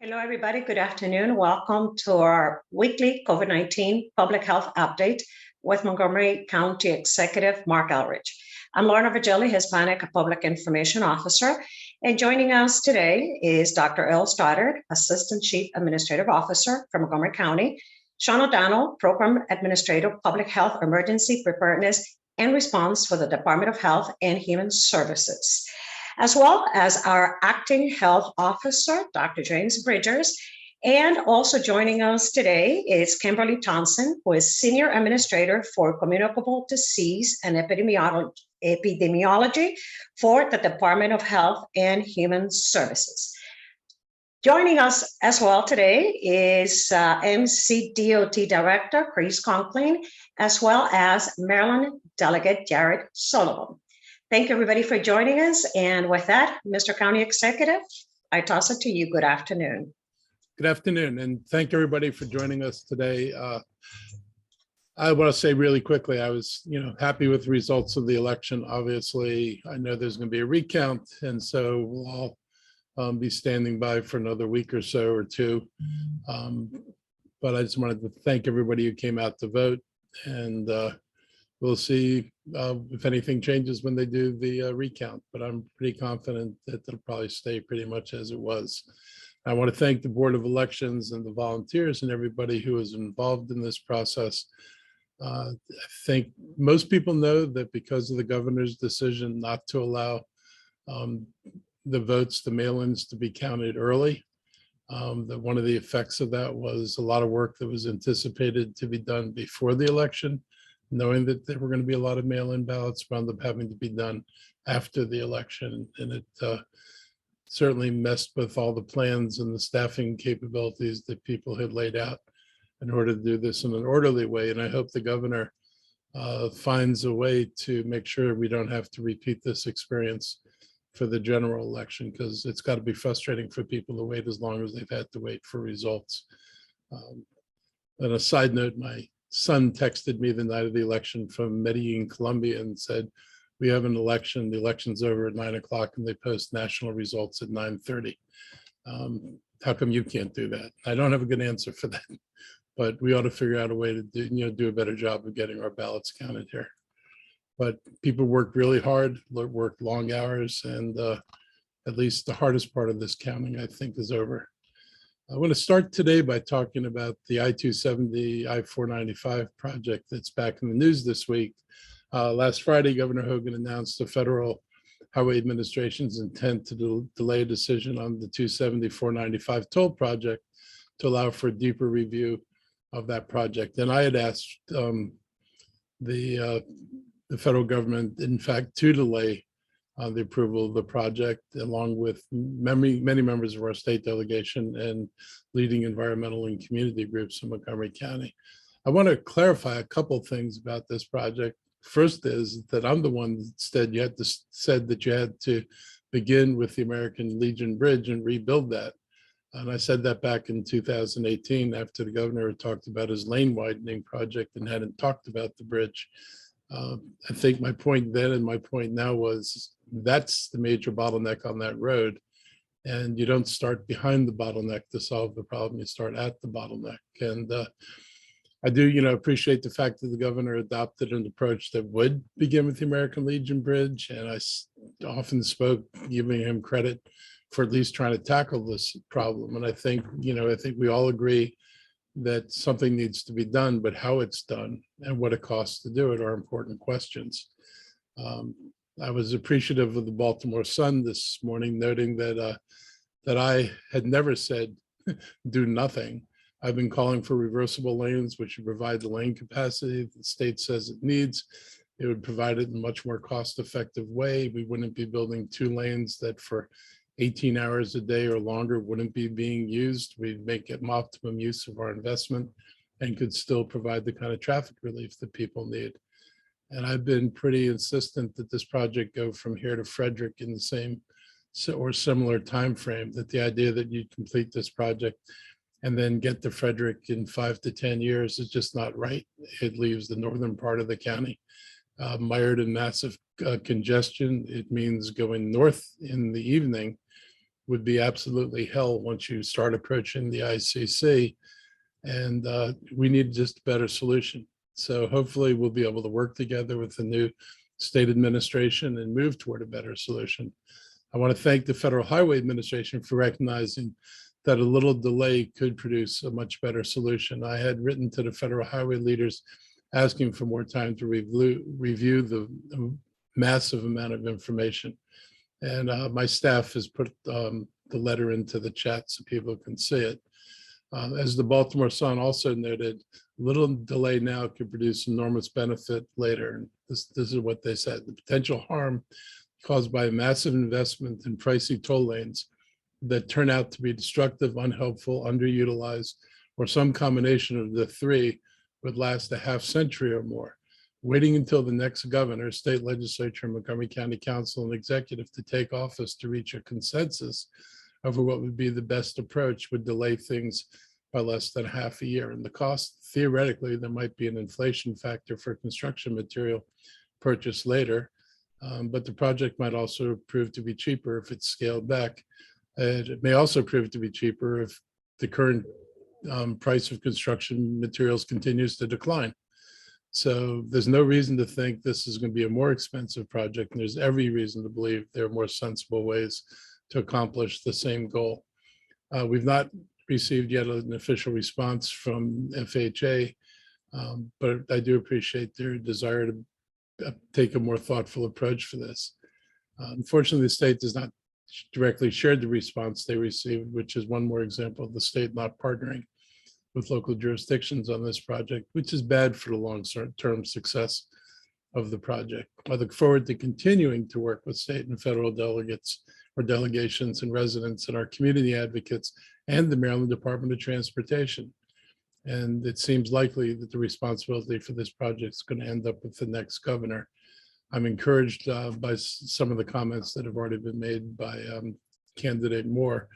Hello, everybody. Good afternoon. Welcome to our weekly COVID-19 public health update with Montgomery County Executive Mark Elridge. I'm Lorna Vigili, Hispanic Public Information Officer, and joining us today is Dr. Earl Stoddard, Assistant Chief Administrative Officer from Montgomery County, Sean O'Donnell, Program Administrator, Public Health Emergency Preparedness and Response for the Department of Health and Human Services, as well as our Acting Health Officer, Dr. James Bridgers. And also joining us today is Kimberly Thompson, who is Senior Administrator for Communicable Disease and Epidemiology for the Department of Health and Human Services. Joining us as well today is MCDOT Director Chris Conklin, as well as Maryland Delegate Jared Sullivan. Thank you, everybody, for joining us. And with that, Mr. County Executive, I toss it to you. Good afternoon. Good afternoon, and thank everybody for joining us today. I want to say really quickly, I was, happy with the results of the election. Obviously, I know there's going to be a recount, and so we'll all be standing by for another week or so or two. But I just wanted to thank everybody who came out to vote, and we'll see if anything changes when they do the recount, but I'm pretty confident that it'll probably stay pretty much as it was. I want to thank the Board of Elections and the volunteers and everybody who was involved in this process. I think most people know that because of the governor's decision not to allow the votes, the mail-ins, to be counted early, that one of the effects of that was a lot of work that was anticipated to be done before the election, knowing that there were going to be a lot of mail-in ballots wound up having to be done after the election. And it certainly messed with all the plans and the staffing capabilities that people had laid out in order to do this in an orderly way. And I hope the governor finds a way to make sure we don't have to repeat this experience for the general election, because it's got to be frustrating for people to wait as long as they've had to wait for results. On a side note, my son texted me the night of the election from Medellin, Colombia, and said, "We have an election. The election's over at 9 o'clock, and they post national results at 9:30. How come you can't do that?" I don't have a good answer for that, but we ought to figure out a way to do a better job of getting our ballots counted here. But people worked really hard, worked long hours, and at least the hardest part of this counting, I think, is over. I want to start today by talking about the I-270, I-495 project that's back in the news this week. Last Friday, Governor Hogan announced the Federal Highway Administration's intent to delay a decision on the 270-495 toll project to allow for a deeper review of that project. And I had asked the federal government, in fact, to delay the approval of the project, along with many members of our state delegation and leading environmental and community groups in Montgomery County. I want to clarify a couple things about this project. First is that I'm the one that said that you had to begin with the American Legion Bridge and rebuild that. And I said that back in 2018 after the governor had talked about his lane widening project and hadn't talked about the bridge. I think my point then and my point now was that's the major bottleneck on that road. And you don't start behind the bottleneck to solve the problem, you start at the bottleneck. And I do, appreciate the fact that the governor adopted an approach that would begin with the American Legion Bridge. And I often spoke giving him credit for at least trying to tackle this problem. And I think we all agree that something needs to be done, but how it's done and what it costs to do it are important questions. I was appreciative of the Baltimore Sun this morning, noting that I had never said do nothing. I've been calling for reversible lanes, which would provide the lane capacity the state says it needs. It would provide it in a much more cost-effective way. We wouldn't be building 2 lanes that for 18 hours a day or longer wouldn't be being used. We'd make it optimum use of our investment and could still provide the kind of traffic relief that people need. And I've been pretty insistent that this project go from here to Frederick in the same or similar time frame, that the idea that you'd complete this project and then get to Frederick in 5 to 10 years is just not right. It leaves the northern part of the county mired in massive congestion. It means going north in the evening would be absolutely hell once you start approaching the ICC. And we need just a better solution. So hopefully we'll be able to work together with the new state administration and move toward a better solution. I want to thank the Federal Highway Administration for recognizing that a little delay could produce a much better solution. I had written to the federal highway leaders asking for more time to review the massive amount of information. And my staff has put the letter into the chat so people can see it. As the Baltimore Sun also noted, little delay now could produce enormous benefit later. And this is what they said. The potential harm caused by a massive investment in pricey toll lanes that turn out to be destructive, unhelpful, underutilized, or some combination of the three would last a half century or more. Waiting until the next governor, state legislature, Montgomery County Council, and executive to take office to reach a consensus over what would be the best approach would delay things by less than half a year. And the cost, theoretically, there might be an inflation factor for construction material purchased later, but the project might also prove to be cheaper if it's scaled back. It may also prove to be cheaper if the current price of construction materials continues to decline. So there's no reason to think this is going to be a more expensive project, and there's every reason to believe there are more sensible ways to accomplish the same goal. We've not received yet an official response from FHA, but I do appreciate their desire to take a more thoughtful approach for this. Unfortunately, the state does not directly share the response they received, which is one more example of the state not partnering with local jurisdictions on this project, which is bad for the long-term success of the project. I look forward to continuing to work with state and federal delegates or delegations and residents and our community advocates and the Maryland Department of Transportation. And it seems likely that the responsibility for this project is going to end up with the next governor. I'm encouraged by some of the comments that have already been made by candidate Moore.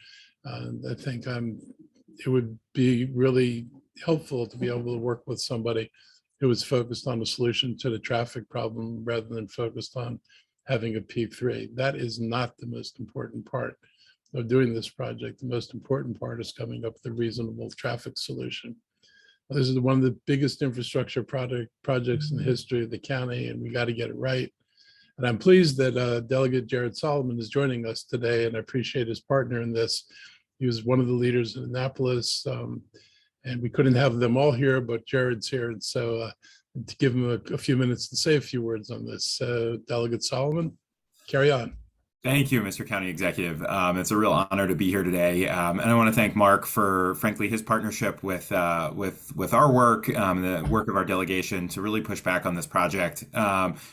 I think it would be really helpful to be able to work with somebody who is focused on a solution to the traffic problem rather than focused on having a P3. That is not the most important part of doing this project. The most important part is coming up with a reasonable traffic solution. This is one of the biggest infrastructure projects in the history of the county, and we got to get it right. And I'm pleased that Delegate Jared Solomon is joining us today, and I appreciate his partner in this. He was one of the leaders in Annapolis, and we couldn't have them all here, but Jared's here. And so to give him a few minutes to say a few words on this. Delegate Solomon, carry on. Thank you, Mr. County Executive. It's a real honor to be here today, and I want to thank Mark for, frankly, his partnership with our work, the work of our delegation to really push back on this project.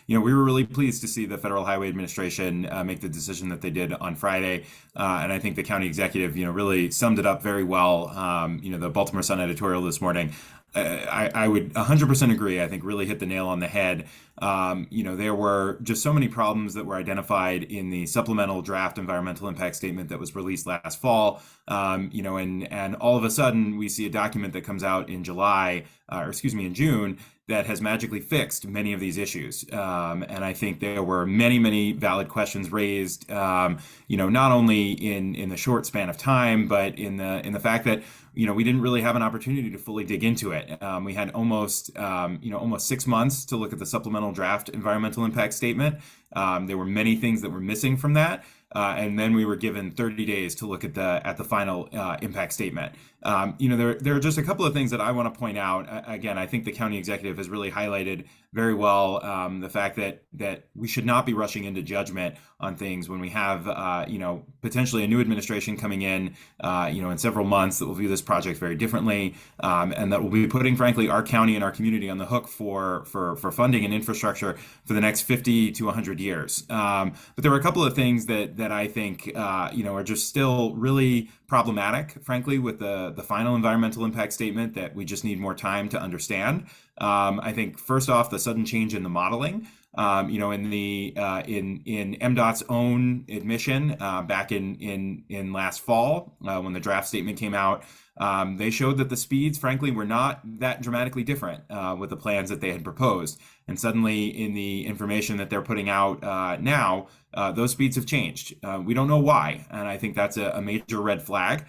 We were really pleased to see the Federal Highway Administration make the decision that they did on Friday, and I think the County Executive, really summed it up very well. The Baltimore Sun editorial this morning. I would 100% agree. I think really hit the nail on the head. There were just so many problems that were identified in the supplemental draft environmental impact statement that was released last fall. And all of a sudden we see a document that comes out in in June that has magically fixed many of these issues. And I think there were many, many valid questions raised, not only in the short span of time, but in the fact that we didn't really have an opportunity to fully dig into it. We had almost 6 months to look at the supplemental draft environmental impact statement. There were many things that were missing from that. And then we were given 30 days to look at the final impact statement. There are just a couple of things that I want to point out. Again, I think the county executive has really highlighted very well the fact that we should not be rushing into judgment on things when we have potentially a new administration coming in several months that will view this project very differently, and that will be putting, frankly, our county and our community on the hook for funding and infrastructure for the next 50 to 100 years. But there were a couple of things that I think are just still really problematic, frankly, with the final environmental impact statement that we just need more time to understand. I think first off, the sudden change in the modeling. In MDOT's own admission back in last fall, when the draft statement came out, they showed that the speeds, frankly, were not that dramatically different with the plans that they had proposed. And suddenly, in the information that they're putting out now, those speeds have changed. We don't know why, and I think that's a major red flag.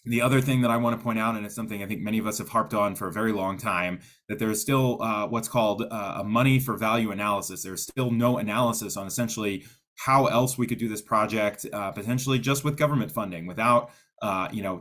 The other thing that I want to point out, and it's something I think many of us have harped on for a very long time, that there's still what's called a money for value analysis. There's still no analysis on essentially how else we could do this project, potentially just with government funding, without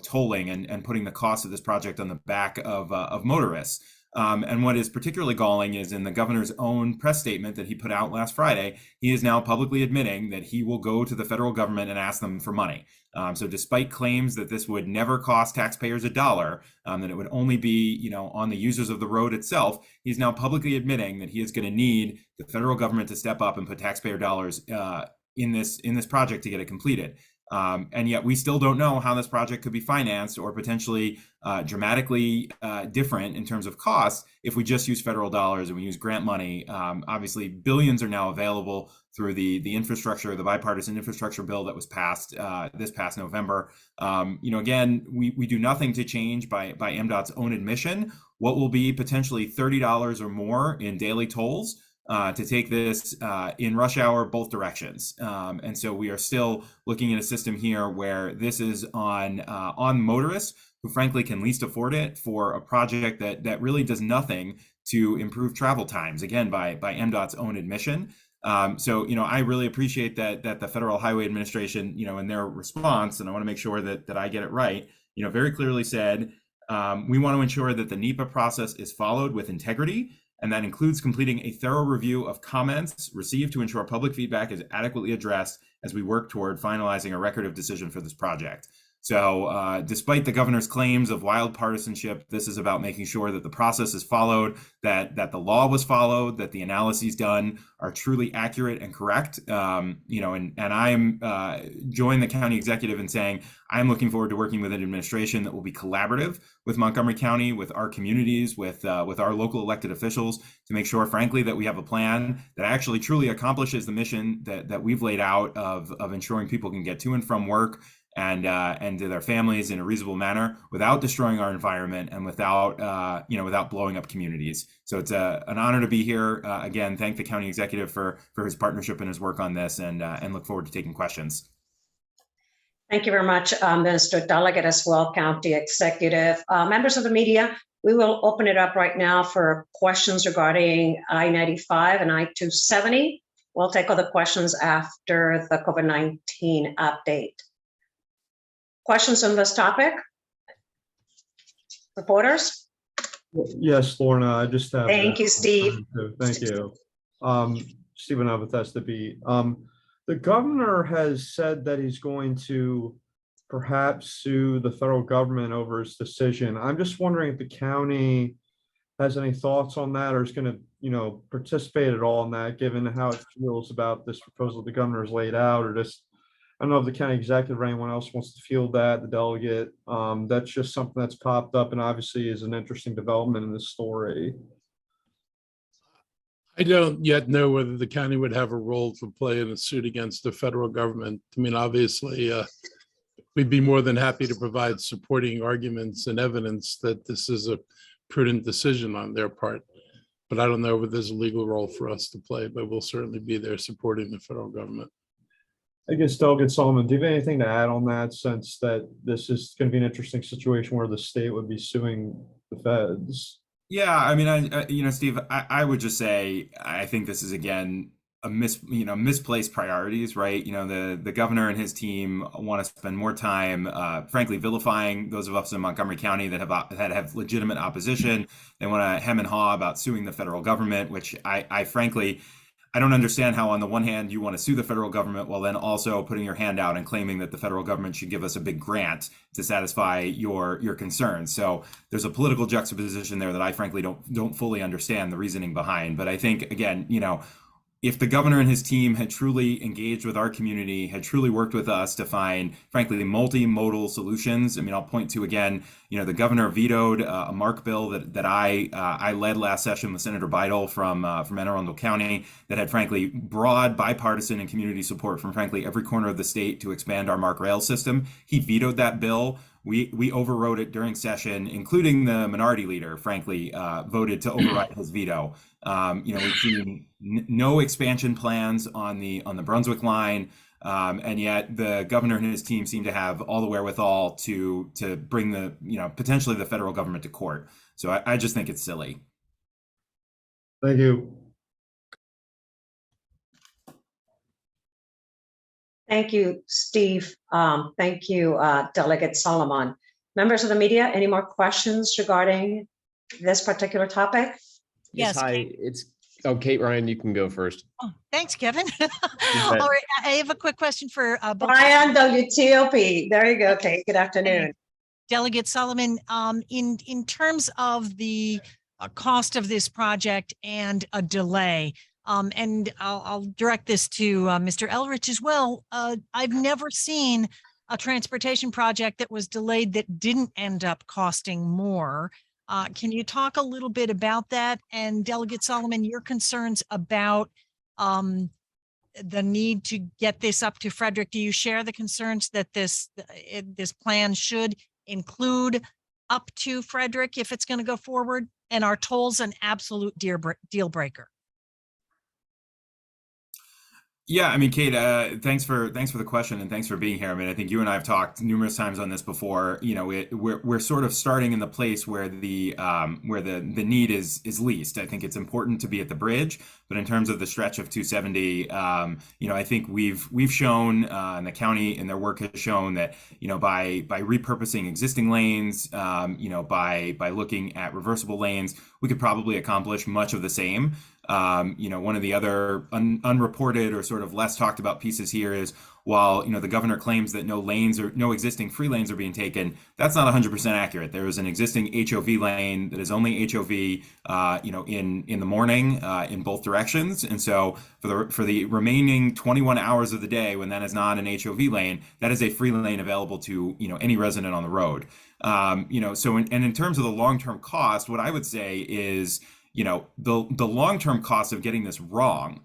tolling and putting the cost of this project on the back of motorists. And what is particularly galling is in the governor's own press statement that he put out last Friday, he is now publicly admitting that he will go to the federal government and ask them for money. So despite claims that this would never cost taxpayers $1, that it would only be, on the users of the road itself, he's now publicly admitting that he is going to need the federal government to step up and put taxpayer dollars in this project to get it completed. And yet we still don't know how this project could be financed or potentially dramatically different in terms of costs if we just use federal dollars and we use grant money. Obviously, billions are now available through the infrastructure, the bipartisan infrastructure bill that was passed this past November. Again, we do nothing to change by MDOT's own admission what will be potentially $30 or more in daily tolls to take this in rush hour both directions. And so we are still looking at a system here where this is on motorists who frankly can least afford it for a project that really does nothing to improve travel times, again, by MDOT's own admission. I really appreciate that the Federal Highway Administration, in their response, and I want to make sure that I get it right, very clearly said, we want to ensure that the NEPA process is followed with integrity, and that includes completing a thorough review of comments received to ensure public feedback is adequately addressed as we work toward finalizing a record of decision for this project. So despite the governor's claims of wild partisanship, this is about making sure that the process is followed, that the law was followed, that the analyses done are truly accurate and correct. And I am join the county executive in saying I'm looking forward to working with an administration that will be collaborative with Montgomery County, with our communities, with our local elected officials, to make sure, frankly, that we have a plan that actually truly accomplishes the mission that we've laid out of ensuring people can get to and from work and to their families in a reasonable manner without destroying our environment and without blowing up communities. So it's an honor to be here. Again, thank the county executive for his partnership and his work on this, and look forward to taking questions. Thank you very much, Mr. Delegate, as well, County Executive. Members of the media, we will open it up right now for questions regarding I-95 and I-270. We'll take other questions after the COVID-19 update. Questions on this topic? Reporters? Yes, Lorna, I just have. Thank you, Steve. Thank you. Stephen Abbott, B. The governor has said that he's going to perhaps sue the federal government over his decision. I'm just wondering if the county has any thoughts on that or is going to, participate at all in that, given how it feels about this proposal the governor has laid out, or just, I don't know if the county executive or anyone else wants to field that, the delegate. That's just something that's popped up and obviously is an interesting development in this story. I don't yet know whether the county would have a role to play in a suit against the federal government. I mean, obviously, we'd be more than happy to provide supporting arguments and evidence that this is a prudent decision on their part. But I don't know whether there's a legal role for us to play, but we'll certainly be there supporting the federal government. I guess, Delegate Solomon, do you have anything to add on that, since that this is going to be an interesting situation where the state would be suing the feds? Yeah, I mean, Steve, I would just say I think this is, again, a misplaced priorities, right? The governor and his team want to spend more time, frankly, vilifying those of us in Montgomery County that have legitimate opposition. They want to hem and haw about suing the federal government, which I frankly, I don't understand how on the one hand you want to sue the federal government while then also putting your hand out and claiming that the federal government should give us a big grant to satisfy your concerns. So there's a political juxtaposition there that I frankly don't fully understand the reasoning behind. But I think, again, if the governor and his team had truly engaged with our community, had truly worked with us to find, frankly, multimodal solutions. I mean, I'll point to, again, the governor vetoed a MARC bill that I led last session with Senator Bidel from Anne Arundel County that had, frankly, broad bipartisan and community support from, frankly, every corner of the state to expand our MARC rail system. He vetoed that bill. We overrode it during session, including the minority leader, frankly, voted to override his veto. We've seen no expansion plans on the Brunswick line, and yet the governor and his team seem to have all the wherewithal to bring potentially the federal government to court. So I just think it's silly. Thank you. Thank you, Steve. Thank you, Delegate Solomon. Members of the media, any more questions regarding this particular topic? Yes, hi. Kate Ryan, you can go first. Oh, thanks, Kevin. All right, I have a quick question for Ryan, WTOP. There you go, Kate. Good afternoon. Delegate Solomon. In terms of the cost of this project and a delay, and I'll direct this to Mr. Elrich as well. I've never seen a transportation project that was delayed that didn't end up costing more. Can you talk a little bit about that? And Delegate Solomon, your concerns about the need to get this up to Frederick. Do you share the concerns that this plan should include up to Frederick if it's going to go forward? And are tolls an absolute deal breaker? Yeah, I mean, Kate, thanks for the question and thanks for being here. I mean, I think you and I have talked numerous times on this before. We're sort of starting in the place where the need is least. I think it's important to be at the bridge, but in terms of the stretch of 270, I think we've shown, and the county in their work has shown that by repurposing existing lanes, by looking at reversible lanes, we could probably accomplish much of the same. One of the other unreported or sort of less talked about pieces here is while the governor claims that no existing free lanes are being taken, that's not 100% accurate. There is an existing HOV lane that is only HOV in the morning in both directions, and so for the remaining 21 hours of the day when that is not an HOV lane, that is a free lane available to any resident on the road. So in terms of the long-term cost, what I would say is the long-term costs of getting this wrong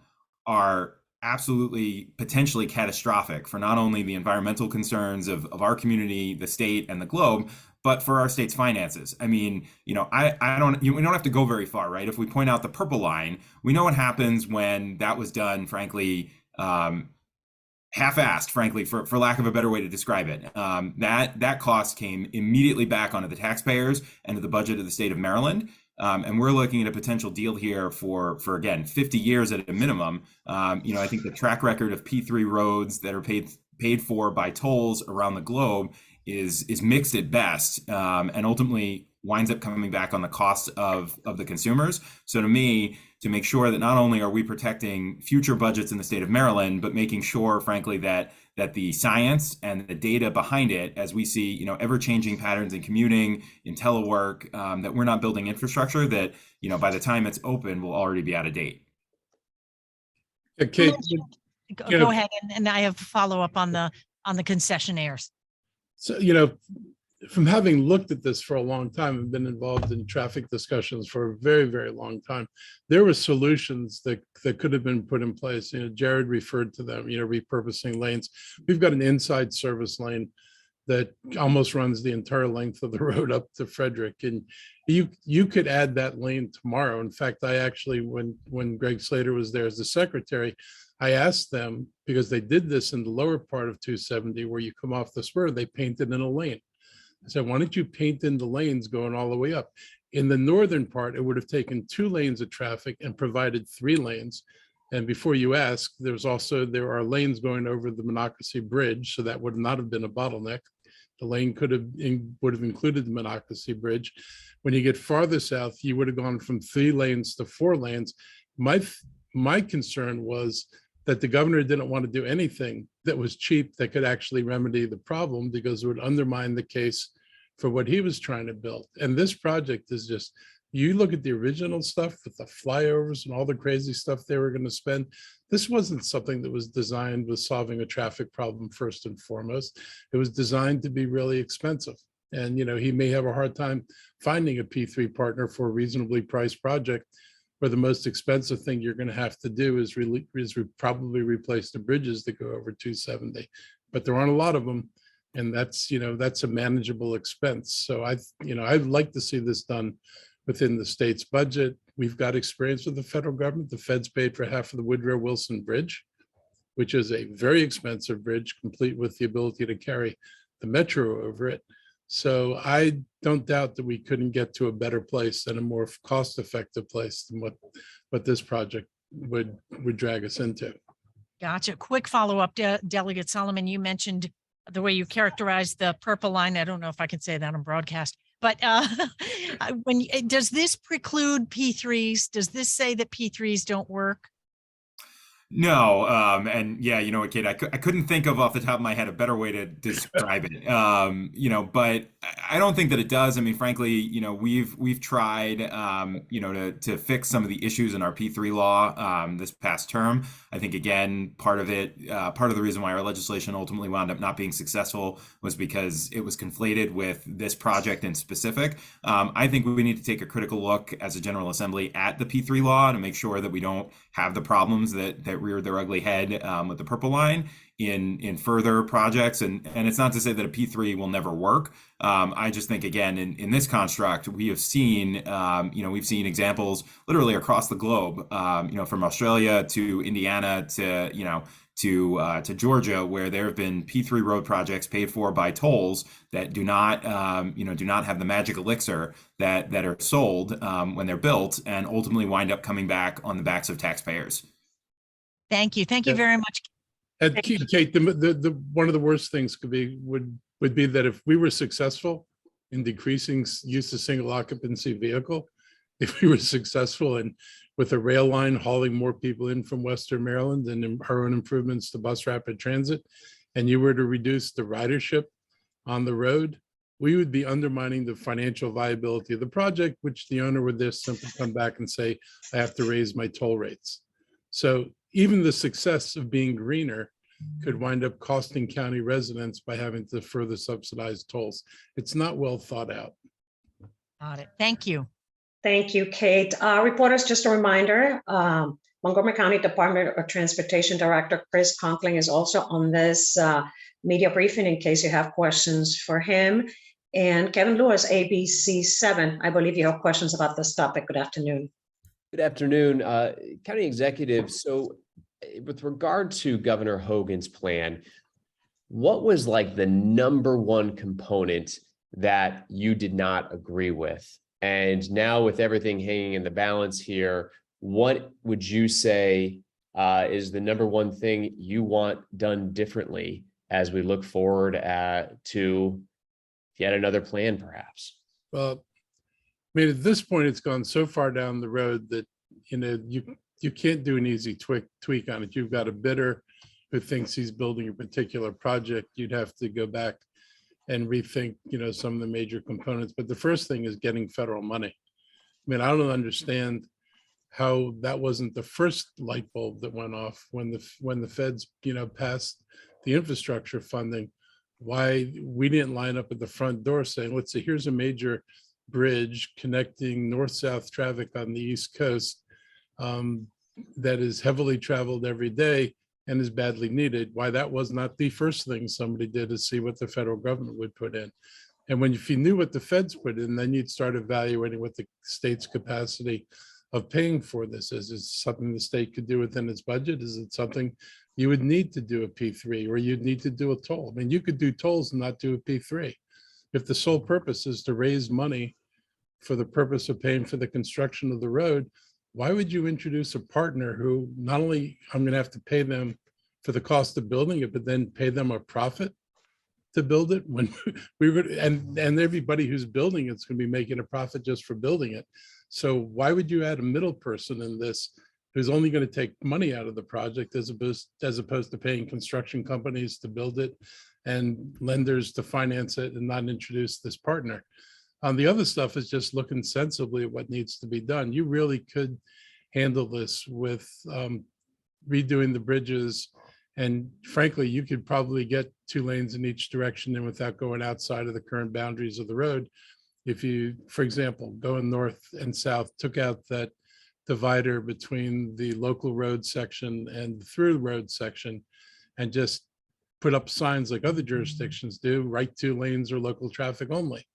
are absolutely potentially catastrophic for not only the environmental concerns of our community, the state, and the globe, but for our state's finances. I mean, we don't have to go very far, right? If we point out the purple line, we know what happens when that was done, frankly, half-assed, frankly, for lack of a better way to describe it. That cost came immediately back onto the taxpayers and to the budget of the state of Maryland. And we're looking at a potential deal here for again, 50 years at a minimum. I think the track record of P3 roads that are paid for by tolls around the globe is mixed at best, and ultimately winds up coming back on the cost of the consumers. So to me, to make sure that not only are we protecting future budgets in the state of Maryland, but making sure, frankly, that the science and the data behind it, as we see, ever-changing patterns in commuting, in telework, that we're not building infrastructure that, by the time it's open, will already be out of date. Kate, go ahead, and I have a follow-up on the concessionaires. So, from having looked at this for a long time and been involved in traffic discussions for a very, very long time, there were solutions that could have been put in place. Jared referred to them, repurposing lanes. We've got an inside service lane that almost runs the entire length of the road up to Frederick. And you could add that lane tomorrow. In fact, I actually, when Greg Slater was there as the secretary, I asked them, because they did this in the lower part of 270 where you come off the spur, they painted in a lane. I said, why don't you paint in the lanes going all the way up? In the northern part, it would have taken 2 lanes of traffic and provided 3 lanes. And before you ask, there are lanes going over the Monocacy Bridge, so that would not have been a bottleneck. The lane would have included the Monocacy Bridge. When you get farther south, you would have gone from 3 lanes to 4 lanes. My concern was that the governor didn't want to do anything that was cheap that could actually remedy the problem, because it would undermine the case for what he was trying to build. And this project is just You look at the original stuff with the flyovers and all the crazy stuff they were going to spend. This wasn't something that was designed with solving a traffic problem first and foremost. It was designed to be really expensive. And, he may have a hard time finding a P3 partner for a reasonably priced project, where the most expensive thing you're going to have to do is probably replace the bridges that go over 270. But there aren't a lot of them. And that's a manageable expense. So I'd like to see this done within the state's budget. We've got experience with the federal government. The feds paid for half of the Woodrow Wilson Bridge, which is a very expensive bridge, complete with the ability to carry the metro over it. So I don't doubt that we couldn't get to a better place and a more cost-effective place than what this project would drag us into. Gotcha. Quick follow-up, Delegate Solomon, you mentioned the way you characterized the purple line. I don't know if I can say that on broadcast, but does this preclude P3s? Does this say that P3s don't work? No, and yeah, you know what, Kate, I couldn't think of off the top of my head a better way to describe it. But I don't think that it does. I mean, frankly, we've tried, to fix some of the issues in our P3 law this past term. I think, again, part of the reason why our legislation ultimately wound up not being successful was because it was conflated with this project in specific. I think we need to take a critical look as a General Assembly at the P3 law to make sure that we don't have the problems that reared their ugly head with the purple line in further projects. And it's not to say that a P3 will never work. I just think, again, in this construct, we have seen, we've seen examples literally across the globe, from Australia to Indiana to Georgia, where there have been P3 road projects paid for by tolls that do not have the magic elixir that are sold when they're built, and ultimately wind up coming back on the backs of taxpayers. Thank you. Thank you very much. And Kate, the one of the worst things would be that if we were successful in decreasing use of single occupancy vehicle, if we were successful in with a rail line hauling more people in from Western Maryland and our own improvements to bus rapid transit, and you were to reduce the ridership on the road, we would be undermining the financial viability of the project, which the owner would just simply come back and say, I have to raise my toll rates. So even the success of being greener could wind up costing county residents by having to further subsidize tolls. It's not well thought out. Got it. Thank you. Thank you, Kate. Reporters, just a reminder, Montgomery County Department of Transportation Director Chris Conkling is also on this media briefing in case you have questions for him. And Kevin Lewis, ABC7, I believe you have questions about this topic. Good afternoon. Good afternoon, County Executive. So with regard to Governor Hogan's plan, what was like the number one component that you did not agree with? And now with everything hanging in the balance here, what would you say is the number one thing you want done differently as we look forward to yet another plan, perhaps? Well, I mean, at this point, it's gone so far down the road that, you can't do an easy tweak on it. You've got a bidder who thinks he's building a particular project. You'd have to go back and rethink, some of the major components. But the first thing is getting federal money. I mean, I don't understand how that wasn't the first light bulb that went off when the feds, passed the infrastructure funding. Why we didn't line up at the front door saying, let's see, here's a major bridge connecting north-south traffic on the East Coast that is heavily traveled every day and is badly needed. Why that was not the first thing somebody did is see what the federal government would put in. And if you knew what the feds put in, then you'd start evaluating what the state's capacity of paying for this is. Is it something the state could do within its budget? Is it something you would need to do a P3 or you'd need to do a toll? I mean, you could do tolls and not do a P3. If the sole purpose is to raise money for the purpose of paying for the construction of the road, why would you introduce a partner who not only I'm going to have to pay them for the cost of building it, but then pay them a profit to build it when we were, and everybody who's building it's going to be making a profit just for building it. So why would you add a middle person in this who's only going to take money out of the project as opposed to paying construction companies to build it and lenders to finance it and not introduce this partner? The other stuff is just looking sensibly at what needs to be done. You really could handle this with redoing the bridges. And frankly, you could probably get 2 lanes in each direction and without going outside of the current boundaries of the road. If you, for example, going north and south, took out that divider between the local road section and the through road section and just put up signs like other jurisdictions do, right 2 lanes or local traffic only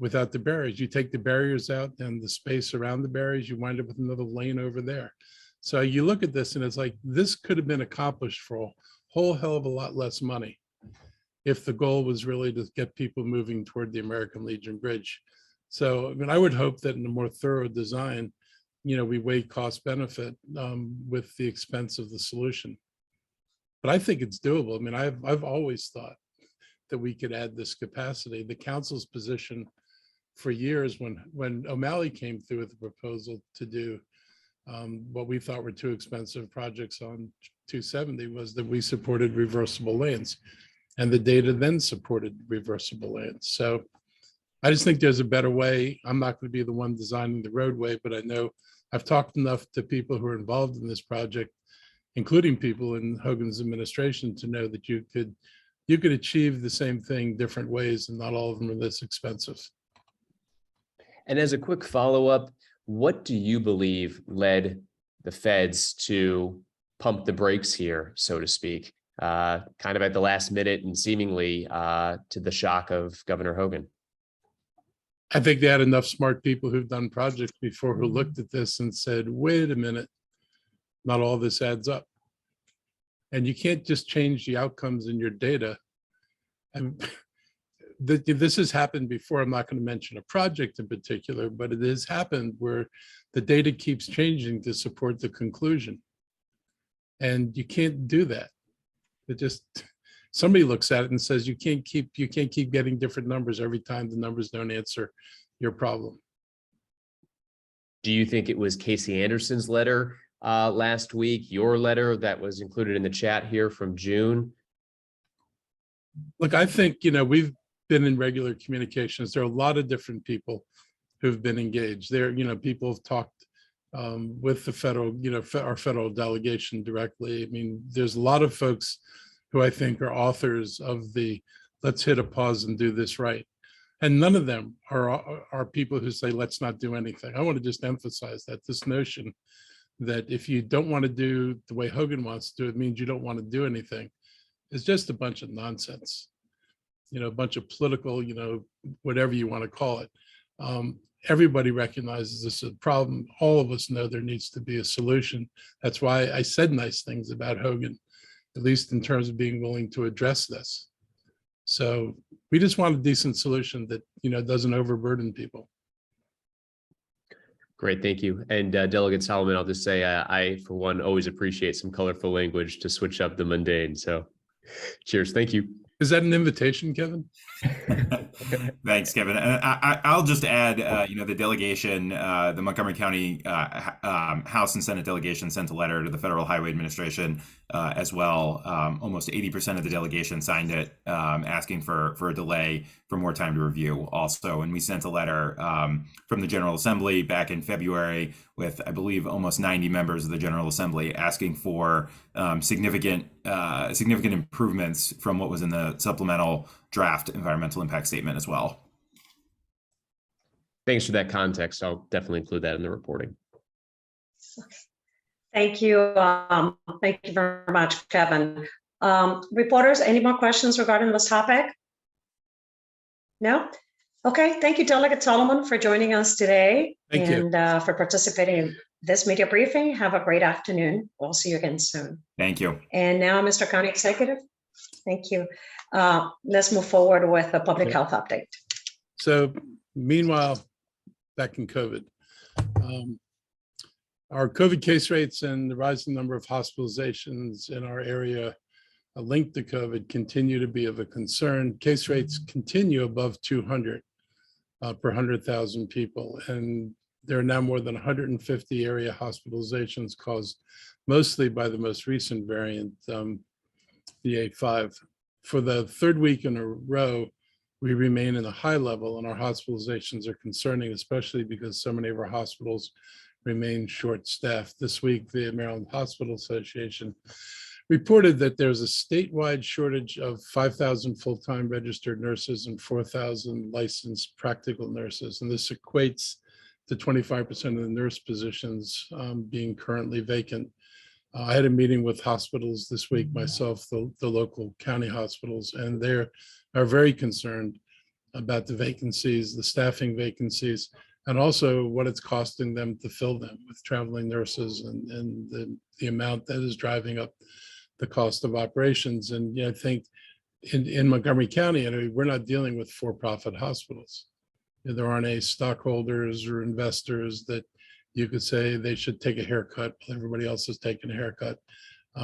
without the barriers. You take the barriers out and the space around the barriers, you wind up with another lane over there. So you look at this and it's like, this could have been accomplished for a whole hell of a lot less money if the goal was really to get people moving toward the American Legion Bridge. So, I mean, I would hope that in a more thorough design, you know, we weigh cost benefit with the expense of the solution. But I think it's doable. I mean, I've always thought that we could add this capacity. The council's position for years when O'Malley came through with the proposal to do what we thought were 2 expensive projects on 270 was that we supported reversible lanes, and the data then supported reversible lanes. So I just think there's a better way. I'm not going to be the one designing the roadway, but I know I've talked enough to people who are involved in this project, including people in Hogan's administration, to know that you could achieve the same thing different ways, and not all of them are this expensive. And as a quick follow-up, what do you believe led the feds to pump the brakes here, so to speak, kind of at the last minute and seemingly to the shock of Governor Hogan? I think they had enough smart people who've done projects before who looked at this and said, wait a minute, not all this adds up. And you can't just change the outcomes in your data. And this has happened before. I'm not going to mention a project in particular, but it has happened where the data keeps changing to support the conclusion. And you can't do that. It just, somebody looks at it and says, you can't keep getting different numbers every time the numbers don't answer your problem. Do you think it was Casey Anderson's letter last week, your letter that was included in the chat here from June? Look, I think, you know, we've been in regular communications. There are a lot of different people who've been engaged there. You know, people have talked with the federal, you know, our federal delegation directly. I mean, there's a lot of folks who I think are authors of the let's hit a pause and do this right. And none of them are people who say, let's not do anything. I want to just emphasize that this notion that if you don't want to do the way Hogan wants to do it, means you don't want to do anything, is just a bunch of nonsense. You know, a bunch of political, you know, whatever you want to call it. Everybody recognizes this is a problem. All of us know there needs to be a solution. That's why I said nice things about Hogan, at least in terms of being willing to address this. So we just want a decent solution that, you know, doesn't overburden people. Great, thank you. And Delegate Solomon, I'll just say I, for one, always appreciate some colorful language to switch up the mundane. So cheers, thank you. Is that an invitation, Kevin? Thanks, Kevin. I'll just add, you know, the delegation, the Montgomery County House and Senate delegation sent a letter to the Federal Highway Administration as well. Almost 80% of the delegation signed it, asking for a delay for more time to review also. And we sent a letter from the General Assembly back in February with, I believe, almost 90 members of the General Assembly asking for significant improvements from what was in the supplemental draft environmental impact statement as well. Thanks for that context. I'll definitely include that in the reporting. Thank you. Thank you very much, Kevin. Reporters, any more questions regarding this topic? No? Okay, thank you, Delegate Solomon, for joining us today. Thank you. And for participating in this media briefing. Have a great afternoon. We'll see you again soon. Thank you. And now, Mr. County Executive, thank you. Let's move forward with a public health update. So meanwhile, back in COVID, our COVID case rates and the rising number of hospitalizations in our area linked to COVID continue to be of a concern. Case rates continue above 200 per 100,000 people. And there are now more than 150 area hospitalizations caused mostly by the most recent variant, BA.5. For the third week in a row, we remain in a high level, and our hospitalizations are concerning, especially because so many of our hospitals remain short-staffed. This week, the Maryland Hospital Association reported that there's a statewide shortage of 5,000 full-time registered nurses and 4,000 licensed practical nurses. And this equates to 25% of the nurse positions being currently vacant. I had a meeting with hospitals this week myself, the local county hospitals, and they are very concerned about the vacancies, the staffing vacancies, and also what it's costing them to fill them with traveling nurses and the amount that is driving up the cost of operations. And I think in Montgomery County, we're not dealing with for-profit hospitals. There aren't any stockholders or investors that you could say they should take a haircut while everybody else is taking a haircut.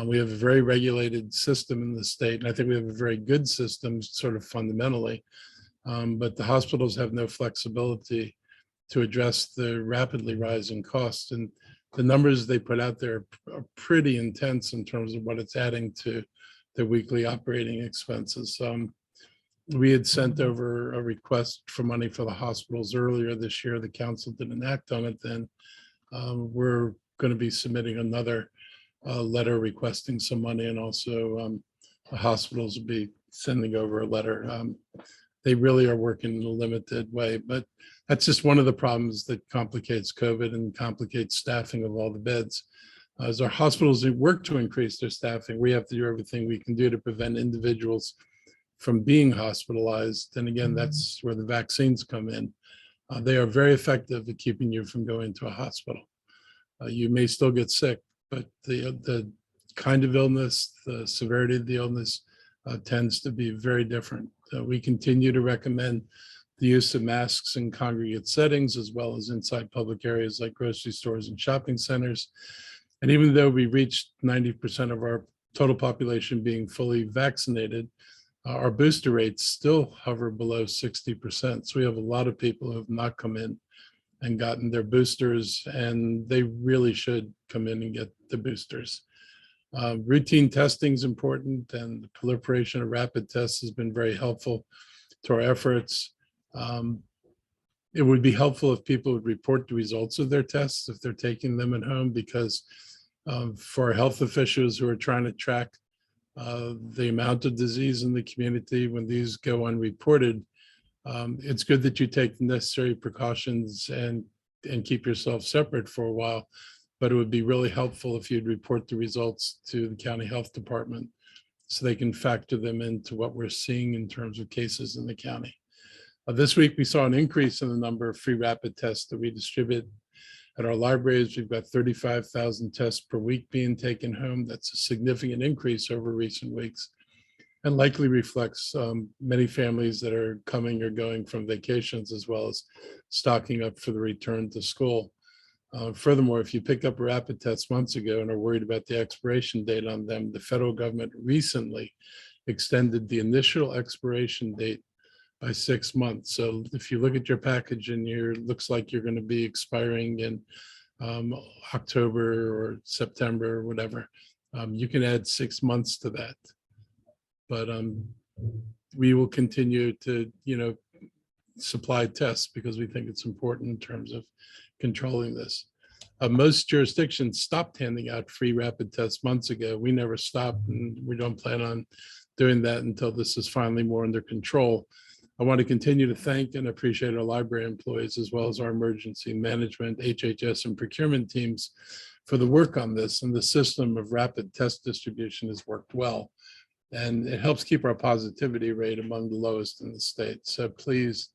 We have a very regulated system in the state, and I think we have a very good system sort of fundamentally, but the hospitals have no flexibility to address the rapidly rising costs. And the numbers they put out there are pretty intense in terms of what it's adding to their weekly operating expenses. We had sent over a request for money for the hospitals earlier this year. The council didn't act on it then. We're going to be submitting another letter requesting some money, and also the hospitals will be sending over a letter. They really are working in a limited way, but that's just one of the problems that complicates COVID and complicates staffing of all the beds. As our hospitals work to increase their staffing, we have to do everything we can do to prevent individuals from being hospitalized. And again, that's where the vaccines come in. They are very effective at keeping you from going to a hospital. You may still get sick, but the kind of illness, the severity of the illness tends to be very different. We continue to recommend the use of masks in congregate settings, as well as inside public areas like grocery stores and shopping centers. And even though we reached 90% of our total population being fully vaccinated, our booster rates still hover below 60%. So we have a lot of people who have not come in and gotten their boosters, and they really should come in and get the boosters. Routine testing is important, and the proliferation of rapid tests has been very helpful to our efforts. It would be helpful if people would report the results of their tests if they're taking them at home, because for health officials who are trying to track the amount of disease in the community, when these go unreported, it's good that you take the necessary precautions and keep yourself separate for a while. But it would be really helpful if you'd report the results to the county health department so they can factor them into what we're seeing in terms of cases in the county. This week, we saw an increase in the number of free rapid tests that we distribute at our libraries. We've got 35,000 tests per week being taken home. That's a significant increase over recent weeks, and likely reflects many families that are coming or going from vacations, as well as stocking up for the return to school. Furthermore, if you picked up a rapid test months ago and are worried about the expiration date on them, the federal government recently extended the initial expiration date by 6 months. So if you look at your package and looks like you're going to be expiring in October or September or whatever, you can add 6 months to that. But we will continue to, supply tests because we think it's important in terms of controlling this. Most jurisdictions stopped handing out free rapid tests months ago. We never stopped, and we don't plan on doing that until this is finally more under control. I want to continue to thank and appreciate our library employees, as well as our emergency management, HHS, and procurement teams for the work on this. And the system of rapid test distribution has worked well, and it helps keep our positivity rate among the lowest in the state. So please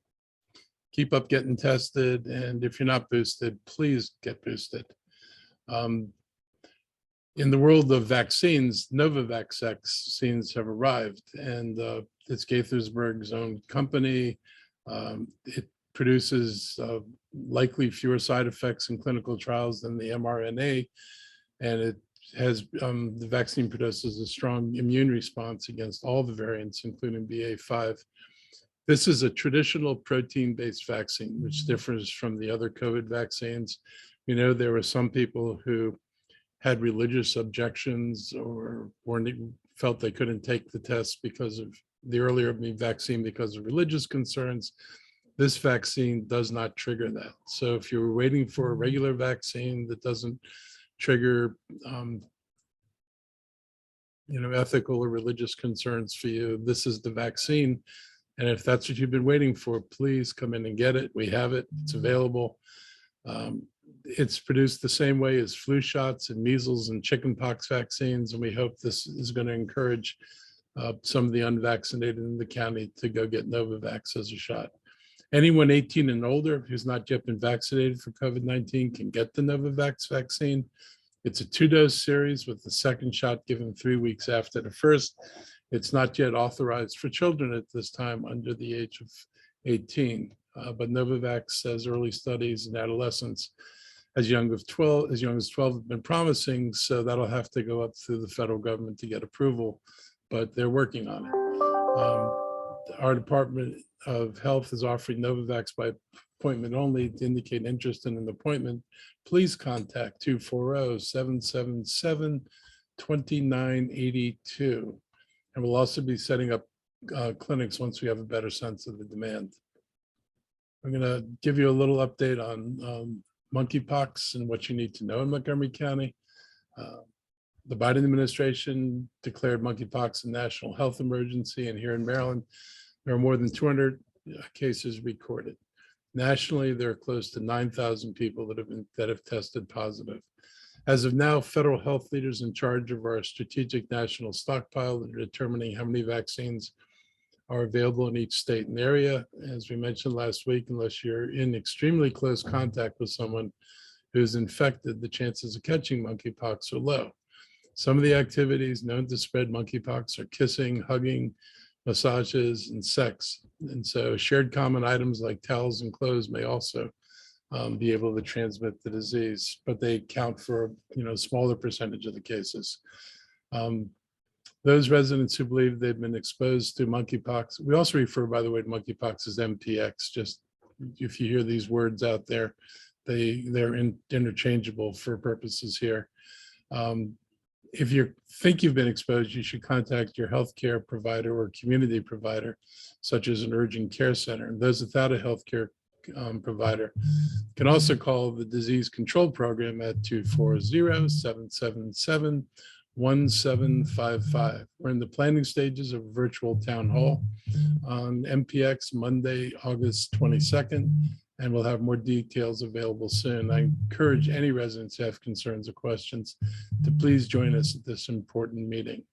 keep up getting tested. And if you're not boosted, please get boosted. In the world of vaccines, Novavax vaccines have arrived, and it's Gaithersburg's own company. It produces likely fewer side effects in clinical trials than the mRNA, and it has the vaccine produces a strong immune response against all the variants, including BA.5. This is a traditional protein-based vaccine, which differs from the other COVID vaccines. We know there were some people who had religious objections or felt they couldn't take the test because of the earlier vaccine because of religious concerns. This vaccine does not trigger that. So if you're waiting for a regular vaccine that doesn't trigger ethical or religious concerns for you, this is the vaccine. And if that's what you've been waiting for, please come in and get it. We have it, it's available. It's produced the same way as flu shots and measles and chickenpox vaccines. And we hope this is going to encourage some of the unvaccinated in the county to go get Novavax as a shot. Anyone 18 and older who's not yet been vaccinated for COVID-19 can get the Novavax vaccine. It's a 2-dose series with the second shot given 3 weeks after the first. It's not yet authorized for children at this time under the age of 18, but Novavax says early studies in adolescents as young as 12 have been promising. So that'll have to go up through the federal government to get approval, but they're working on it. Our Department of Health is offering Novavax by appointment only. To indicate interest in an appointment, please contact 240-777-2982. And we'll also be setting up clinics once we have a better sense of the demand. I'm going to give you a little update on monkeypox and what you need to know in Montgomery County. The Biden administration declared monkeypox a national health emergency, and here in Maryland, there are more than 200 cases recorded. Nationally, there are close to 9,000 people that have tested positive. As of now, federal health leaders in charge of our strategic national stockpile are determining how many vaccines are available in each state and area. As we mentioned last week, unless you're in extremely close contact with someone who's infected, the chances of catching monkeypox are low. Some of the activities known to spread monkeypox are kissing, hugging, massages, and sex. And so shared common items like towels and clothes may also be able to transmit the disease, but they count for a smaller percentage of the cases. Those residents who believe they've been exposed to monkeypox, we also refer, by the way, to monkeypox as MPX. Just if you hear these words out there, they're interchangeable for purposes here. If you think you've been exposed, you should contact your healthcare provider or community provider, such as an urgent care center. And those without a healthcare provider can also call the disease control program at 240-777-1755. We're in the planning stages of a virtual town hall on MPX Monday, August 22nd, and we'll have more details available soon. I encourage any residents who have concerns or questions to please join us at this important meeting.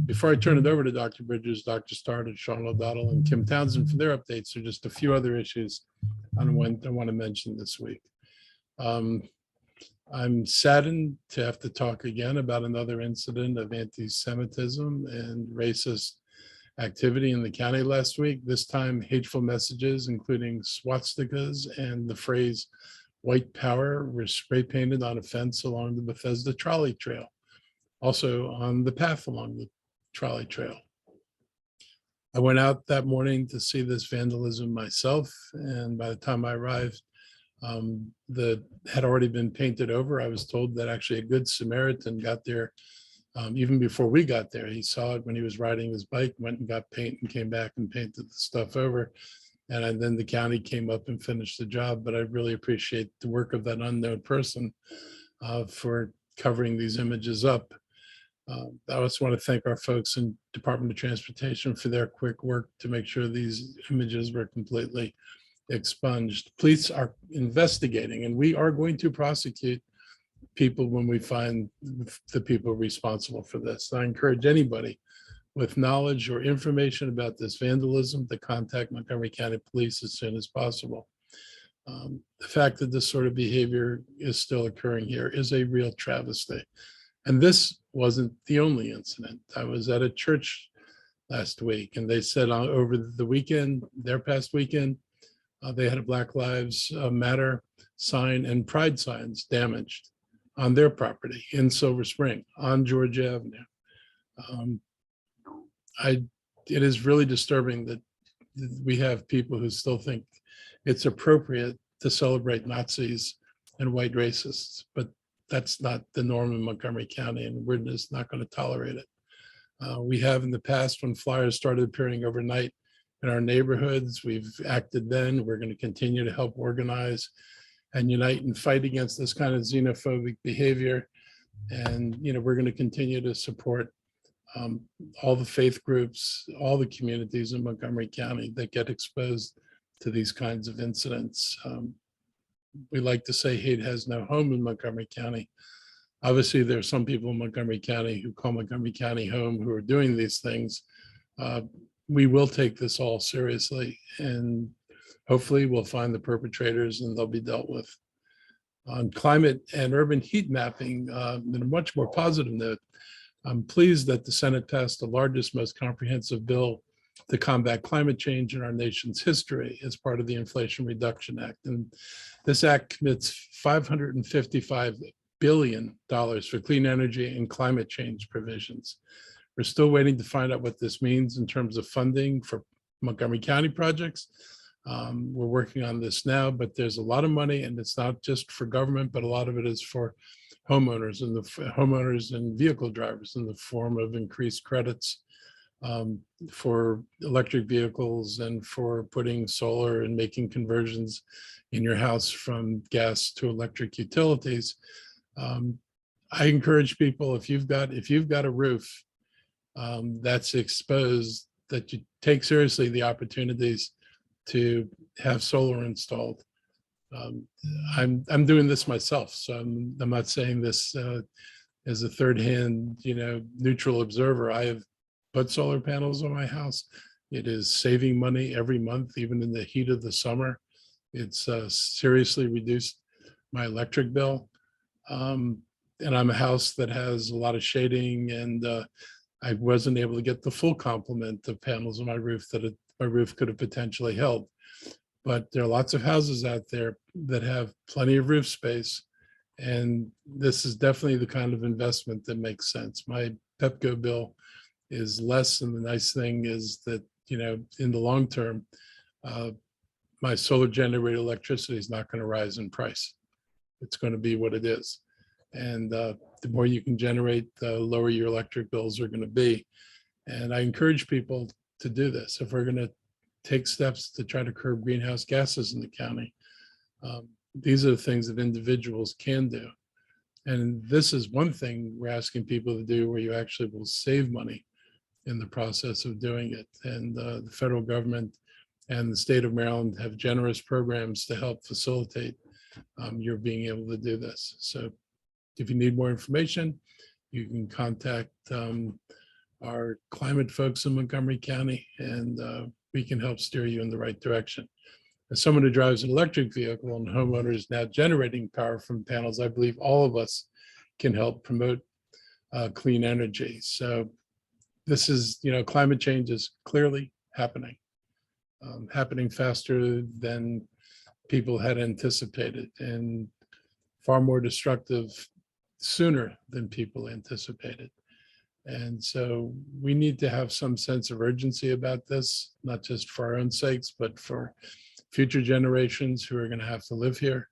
Before I turn it over to Dr. Bridges, Dr. Stoddard, Sean O'Donnell, and Kim Townsend for their updates, there are just a few other issues I want to mention this week. I'm saddened to have to talk again about another incident of anti-Semitism and racist activity in the county last week. This time, hateful messages, including swastikas and the phrase "white power," were spray painted on a fence along the Bethesda trolley trail. Also on the path along the trolley trail. I went out that morning to see this vandalism myself, and by the time I arrived, the had already been painted over. I was told that actually a good Samaritan got there even before we got there. He saw it when he was riding his bike, went and got paint and came back and painted the stuff over. And then the county came up and finished the job. But I really appreciate the work of that unknown person for covering these images up. I also want to thank our folks in Department of Transportation for their quick work to make sure these images were completely expunged. Police are investigating, and we are going to prosecute people when we find the people responsible for this. I encourage anybody with knowledge or information about this vandalism to contact Montgomery County Police as soon as possible. The fact that this sort of behavior is still occurring here is a real travesty. And this wasn't the only incident. I was at a church last week, and they said over the weekend, their past weekend, they had a Black Lives Matter sign and pride signs damaged on their property in Silver Spring on Georgia Avenue. It is really disturbing that we have people who still think it's appropriate to celebrate Nazis and white racists, but that's not the norm in Montgomery County, and we're just not going to tolerate it. We have in the past, when flyers started appearing overnight in our neighborhoods, we've acted then. We're going to continue to help organize and unite and fight against this kind of xenophobic behavior. And, we're going to continue to support all the faith groups, all the communities in Montgomery County that get exposed to these kinds of incidents. We like to say hate has no home in Montgomery County. Obviously, there are some people in Montgomery County who call Montgomery County home who are doing these things. We will take this all seriously, and hopefully we'll find the perpetrators and they'll be dealt with. On climate and urban heat mapping, in a much more positive note, I'm pleased that the Senate passed the largest, most comprehensive bill to combat climate change in our nation's history as part of the Inflation Reduction Act. And this act commits $555 billion for clean energy and climate change provisions. We're still waiting to find out what this means in terms of funding for Montgomery County projects. We're working on this now, but there's a lot of money, and it's not just for government, but a lot of it is for homeowners and vehicle drivers in the form of increased credits for electric vehicles and for putting solar and making conversions in your house from gas to electric utilities. I encourage people, if you've got a roof that's exposed, that you take seriously the opportunities to have solar installed. I'm doing this myself, so I'm not saying this as a third-hand, neutral observer. I have put solar panels on my house. It is saving money every month, even in the heat of the summer. It's seriously reduced my electric bill. And I'm a house that has a lot of shading, and I wasn't able to get the full complement of panels on my roof that my roof could have potentially held. But there are lots of houses out there that have plenty of roof space, and this is definitely the kind of investment that makes sense. My Pepco bill is less, and the nice thing is that, in the long term, my solar generated electricity is not going to rise in price. It's going to be what it is. And the more you can generate, the lower your electric bills are going to be. And I encourage people to do this. If we're going to take steps to try to curb greenhouse gases in the county, these are the things that individuals can do. And this is one thing we're asking people to do where you actually will save money in the process of doing it. And the federal government and the state of Maryland have generous programs to help facilitate your being able to do this. So if you need more information, you can contact our climate folks in Montgomery County, and we can help steer you in the right direction. As someone who drives an electric vehicle and homeowners now generating power from panels, I believe all of us can help promote clean energy. So this is, climate change is clearly happening faster than people had anticipated, and far more destructive sooner than people anticipated. And so we need to have some sense of urgency about this, not just for our own sakes, but for future generations who are going to have to live here.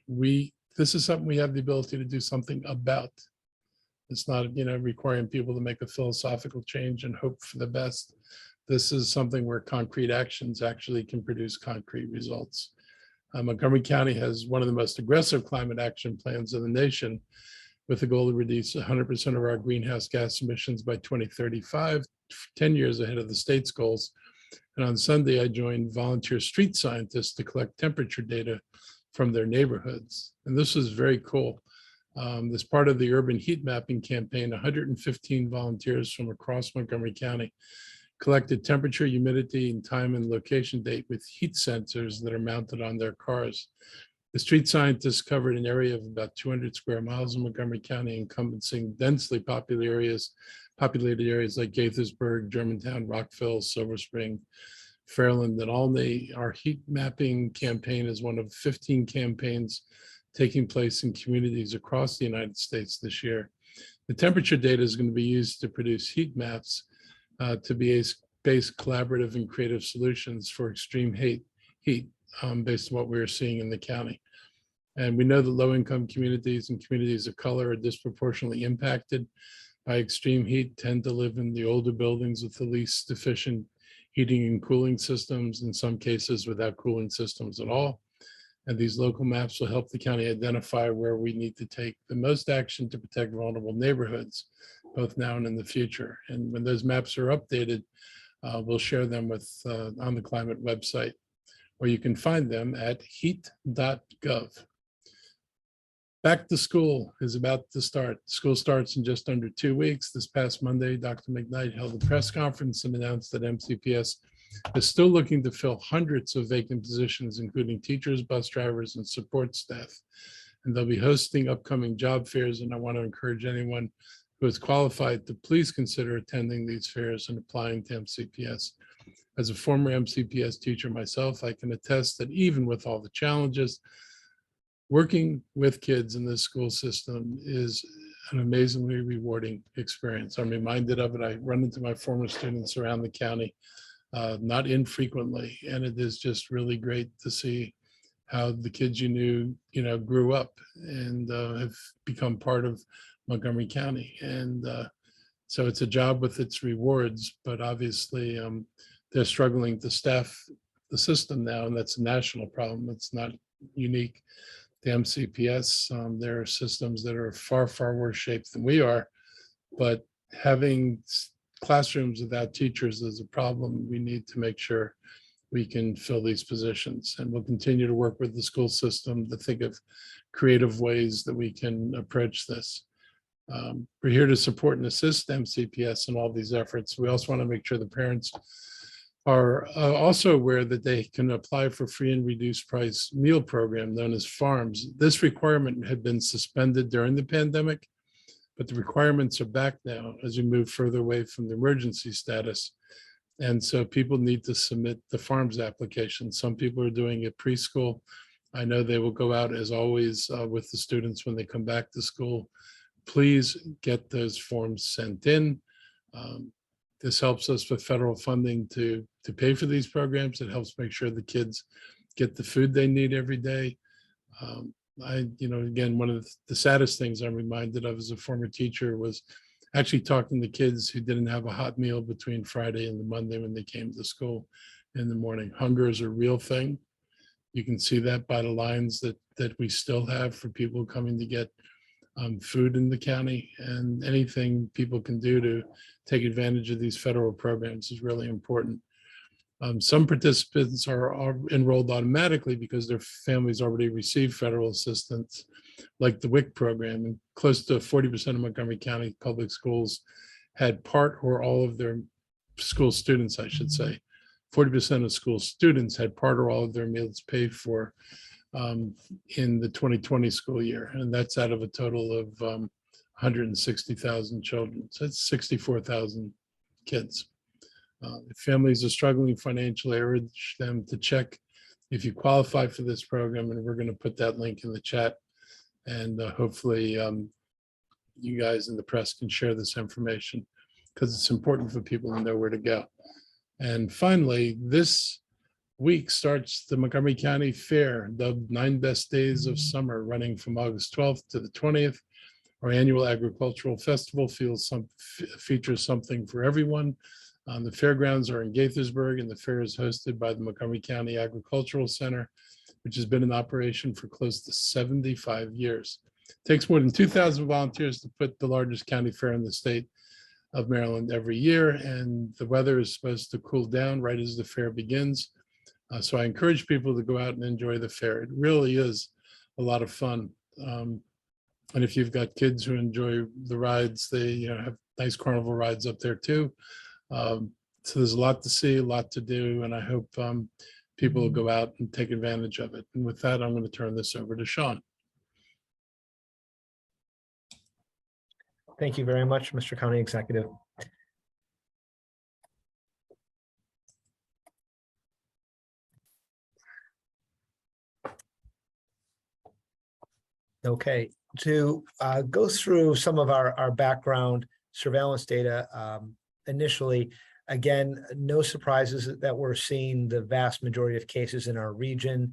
This is something we have the ability to do something about. It's not, requiring people to make a philosophical change and hope for the best. This is something where concrete actions actually can produce concrete results. Montgomery County has one of the most aggressive climate action plans in the nation, with the goal to reduce 100% of our greenhouse gas emissions by 2035, 10 years ahead of the state's goals. And on Sunday, I joined volunteer street scientists to collect temperature data from their neighborhoods. And this was very cool. As part of the urban heat mapping campaign, 115 volunteers from across Montgomery County collected temperature, humidity, and time and location date with heat sensors that are mounted on their cars. The street scientists covered an area of about 200 square miles in Montgomery County, encompassing densely populated areas like Gaithersburg, Germantown, Rockville, Silver Spring, Fairland, and Olney. Our heat mapping campaign is one of 15 campaigns taking place in communities across the United States this year. The temperature data is going to be used to produce heat maps to be based collaborative and creative solutions for extreme heat based on what we're seeing in the county. And we know that low-income communities and communities of color are disproportionately impacted by extreme heat tend to live in the older buildings with the least efficient heating and cooling systems, in some cases without cooling systems at all. And these local maps will help the county identify where we need to take the most action to protect vulnerable neighborhoods, both now and in the future. And when those maps are updated, we'll share them with on the climate website, or you can find them at heat.gov. Back to school is about to start. School starts in just under 2 weeks. This past Monday, Dr. McKnight held a press conference and announced that MCPS is still looking to fill hundreds of vacant positions, including teachers, bus drivers, and support staff. And they'll be hosting upcoming job fairs. And I want to encourage anyone who is qualified to please consider attending these fairs and applying to MCPS. As a former MCPS teacher myself, I can attest that even with all the challenges, working with kids in this school system is an amazingly rewarding experience. I'm reminded of it. I run into my former students around the county, not infrequently, and it is just really great to see how the kids you knew, grew up and have become part of Montgomery County. And so it's a job with its rewards, but obviously they're struggling to staff the system now, and that's a national problem. It's not unique to MCPS. There are systems that are far, far worse shape than we are, but having classrooms without teachers is a problem. We need to make sure we can fill these positions, and we'll continue to work with the school system to think of creative ways that we can approach this. We're here to support and assist MCPS in all these efforts. We also want to make sure the parents are also aware that they can apply for free and reduced price meal program known as FARMS. This requirement had been suspended during the pandemic, but the requirements are back now as we move further away from the emergency status. And so people need to submit the FARMS application. Some people are doing it preschool. I know they will go out as always with the students when they come back to school. Please get those forms sent in. This helps us with federal funding to pay for these programs. It helps make sure the kids get the food they need every day. Again, one of the saddest things I'm reminded of as a former teacher was actually talking to kids who didn't have a hot meal between Friday and the Monday when they came to school in the morning. Hunger is a real thing. You can see that by the lines that we still have for people coming to get food in the county, and anything people can do to take advantage of these federal programs is really important. Some participants are enrolled automatically because their families already receive federal assistance, like the WIC program, and close to 40% of Montgomery County public schools had part or all of their school students, I should say. 40% of school students had part or all of their meals paid for in the 2020 school year, and that's out of a total of 160,000 children. So it's 64,000 kids. If families are struggling financially, I urge them to check if you qualify for this program, and we're going to put that link in the chat, and hopefully you guys in the press can share this information because it's important for people to know where to go. And finally, this week starts the Montgomery County Fair, dubbed 9 Best Days of Summer, running from August 12th to the 20th. Our annual agricultural festival features something for everyone. The fairgrounds are in Gaithersburg, and the fair is hosted by the Montgomery County Agricultural Center, which has been in operation for close to 75 years. It takes more than 2,000 volunteers to put the largest county fair in the state of Maryland every year, and the weather is supposed to cool down right as the fair begins. So I encourage people to go out and enjoy the fair. It really is a lot of fun. And if you've got kids who enjoy the rides, they have nice carnival rides up there too. So there's a lot to see, a lot to do, and I hope people will go out and take advantage of it. And with that, I'm going to turn this over to Sean. Thank you very much, Mr. County Executive. Okay, to go through some of our background surveillance data initially, again, no surprises that we're seeing the vast majority of cases in our region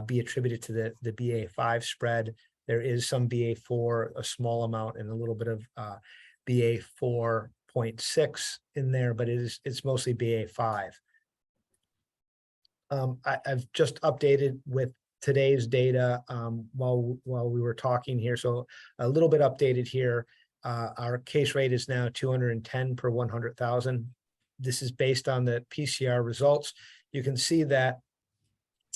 be attributed to the BA5 spread. There is some BA4, a small amount, and a little bit of BA4.6 in there, but it's mostly BA5. I've just updated with today's data while we were talking here. So a little bit updated here. Our case rate is now 210 per 100,000. This is based on the PCR results. You can see that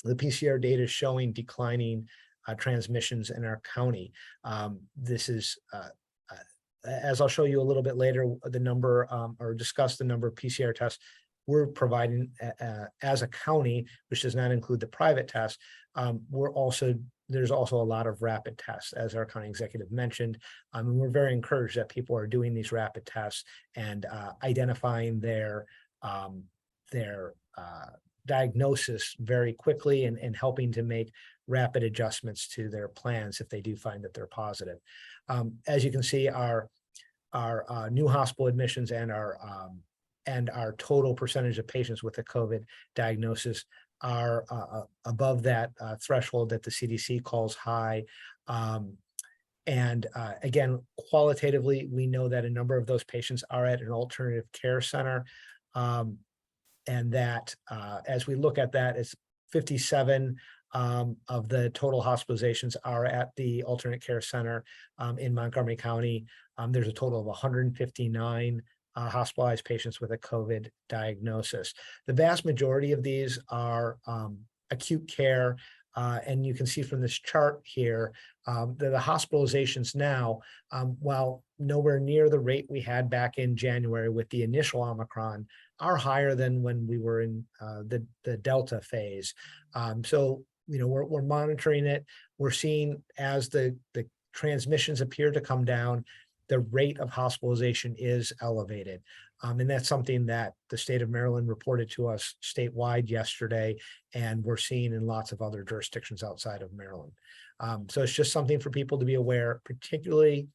the PCR data is showing declining transmissions in our county. This is, as I'll show you a little bit later, the number or discuss the number of PCR tests we're providing as a county, which does not include the private tests. There's also a lot of rapid tests, as our county executive mentioned. And we're very encouraged that people are doing these rapid tests and identifying their diagnosis very quickly and helping to make rapid adjustments to their plans if they do find that they're positive. As you can see, our new hospital admissions and our total percentage of patients with a COVID diagnosis are above that threshold that the CDC calls high. Again, qualitatively, we know that a number of those patients are at an alternative care center. And that as we look at that, it's 57 of the total hospitalizations are at the alternate care center in Montgomery County. There's a total of 159 hospitalized patients with a COVID diagnosis. The vast majority of these are acute care. And you can see from this chart here that the hospitalizations now, while nowhere near the rate we had back in January with the initial Omicron, are higher than when we were in the Delta phase. So, we're monitoring it. We're seeing as the transmissions appear to come down, the rate of hospitalization is elevated. And that's something that the state of Maryland reported to us statewide yesterday, and we're seeing in lots of other jurisdictions outside of Maryland. So it's just something for people to be aware, particularly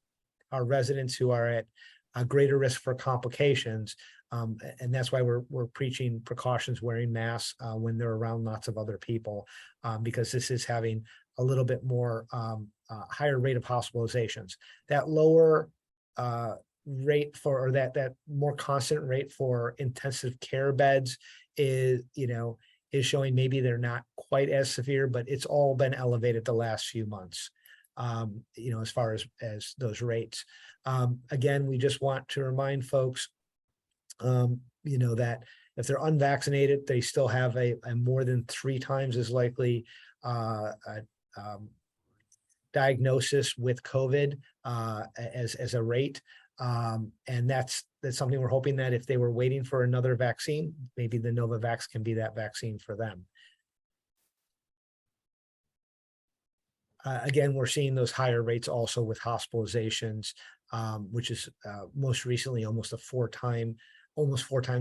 our residents who are at a greater risk for complications. And that's why we're preaching precautions, wearing masks when they're around lots of other people, because this is having a little bit more higher rate of hospitalizations. That lower rate for, or that more constant rate for intensive care beds is showing maybe they're not quite as severe, but it's all been elevated the last few months, as far as those rates. Again, we just want to remind folks, that if they're unvaccinated, they still have a more than 3 times as likely diagnosis with COVID as a rate. And that's something we're hoping that if they were waiting for another vaccine, maybe the Novavax can be that vaccine for them. Again, we're seeing those higher rates also with hospitalizations, which is most recently almost 4 times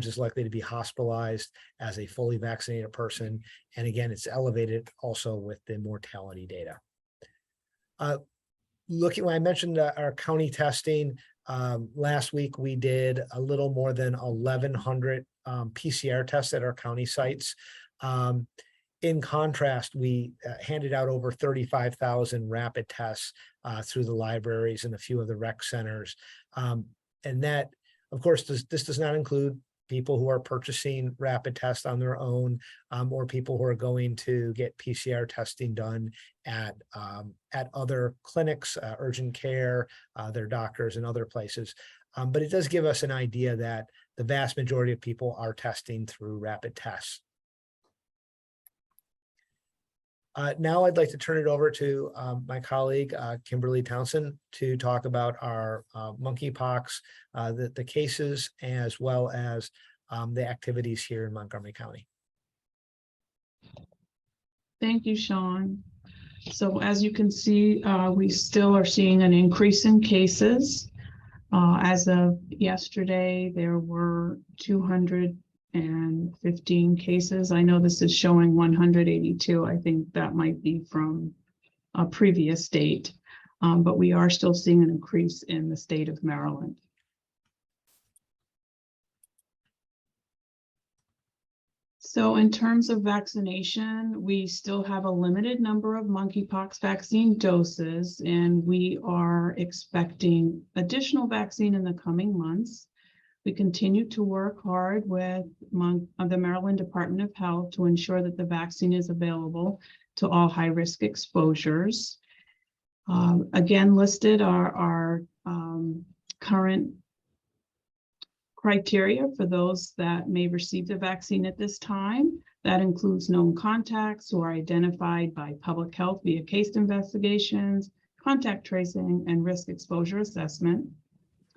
as likely to be hospitalized as a fully vaccinated person. And again, it's elevated also with the mortality data. When I mentioned our county testing, last week we did a little more than 1,100 PCR tests at our county sites. In contrast, we handed out over 35,000 rapid tests through the libraries and a few of the rec centers. And that, of course, this does not include people who are purchasing rapid tests on their own, or people who are going to get PCR testing done at other clinics, urgent care, their doctors and other places. But it does give us an idea that the vast majority of people are testing through rapid tests. Now I'd like to turn it over to my colleague, Kimberly Townsend, to talk about our monkeypox, the cases, as well as the activities here in Montgomery County. Thank you, Sean. So as you can see, we still are seeing an increase in cases. As of yesterday, there were 215 cases. I know this is showing 182. I think that might be from a previous date, but we are still seeing an increase in the state of Maryland. So in terms of vaccination, we still have a limited number of monkeypox vaccine doses, and we are expecting additional vaccine in the coming months. We continue to work hard with the Maryland Department of Health to ensure that the vaccine is available to all high-risk exposures. Again, listed are our current criteria for those that may receive the vaccine at this time. That includes known contacts who are identified by public health via case investigations, contact tracing, and risk exposure assessment,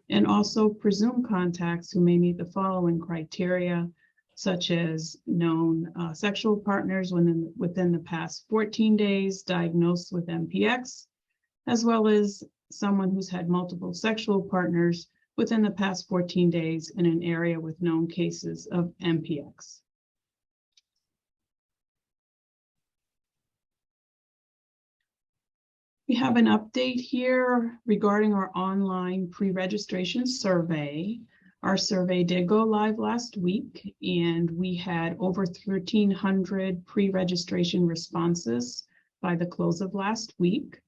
and also presumed contacts who may meet the following criteria, such as known sexual partners within the past 14 days diagnosed with MPX, as well as someone who's had multiple sexual partners within the past 14 days in an area with known cases of MPX. We have an update here regarding our online pre-registration survey. Our survey did go live last week, and we had over 1,300 pre-registration responses by the close of last week.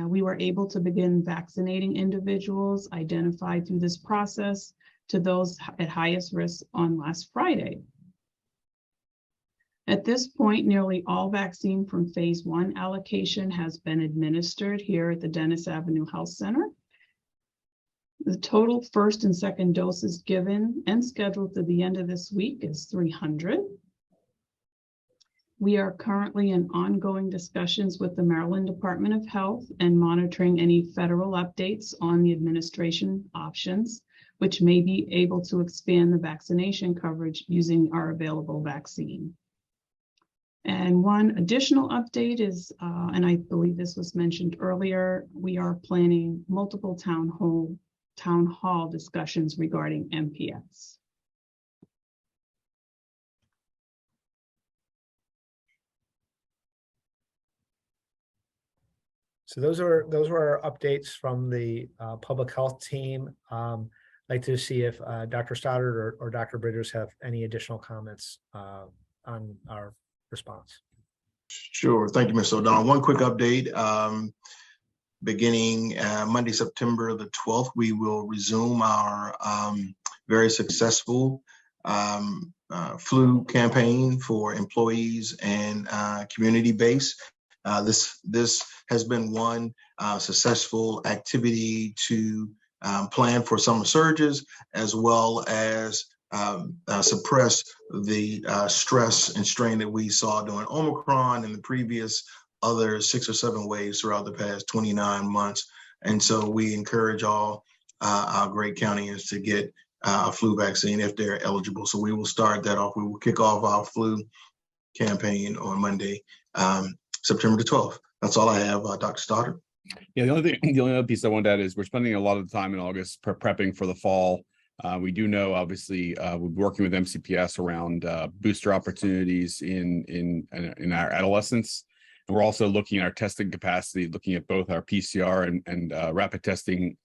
We were able to begin vaccinating individuals identified through this process to those at highest risk on last Friday. At this point, nearly all vaccine from phase 1 allocation has been administered here at the Dennis Avenue Health Center. The total first and second doses given and scheduled to the end of this week is 300. We are currently in ongoing discussions with the Maryland Department of Health and monitoring any federal updates on the administration options, which may be able to expand the vaccination coverage using our available vaccine. And one additional update is, and I believe this was mentioned earlier, we are planning multiple town hall discussions regarding MPX. So those were our updates from the public health team. I'd like to see if Dr. Stoddard or Dr. Bridgers have any additional comments on our response. Sure. Thank you, Mr. O'Donnell. One quick update. Beginning Monday, September the 12th, we will resume our very successful flu campaign for employees and community base. This has been one successful activity to plan for summer surges, as well as suppress the stress and strain that we saw during Omicron and the previous other 6 or 7 waves throughout the past 29 months. And so we encourage all our great countyans to get a flu vaccine if they're eligible. So we will start that off. We will kick off our flu campaign on Monday, September the 12th. That's all I have, Dr. Stoddard. Yeah, the only other piece I wanted to add is we're spending a lot of time in August prepping for the fall. We do know, obviously, we're working with MCPS around booster opportunities in our adolescents. And we're also looking at our testing capacity, looking at both our PCR and rapid testing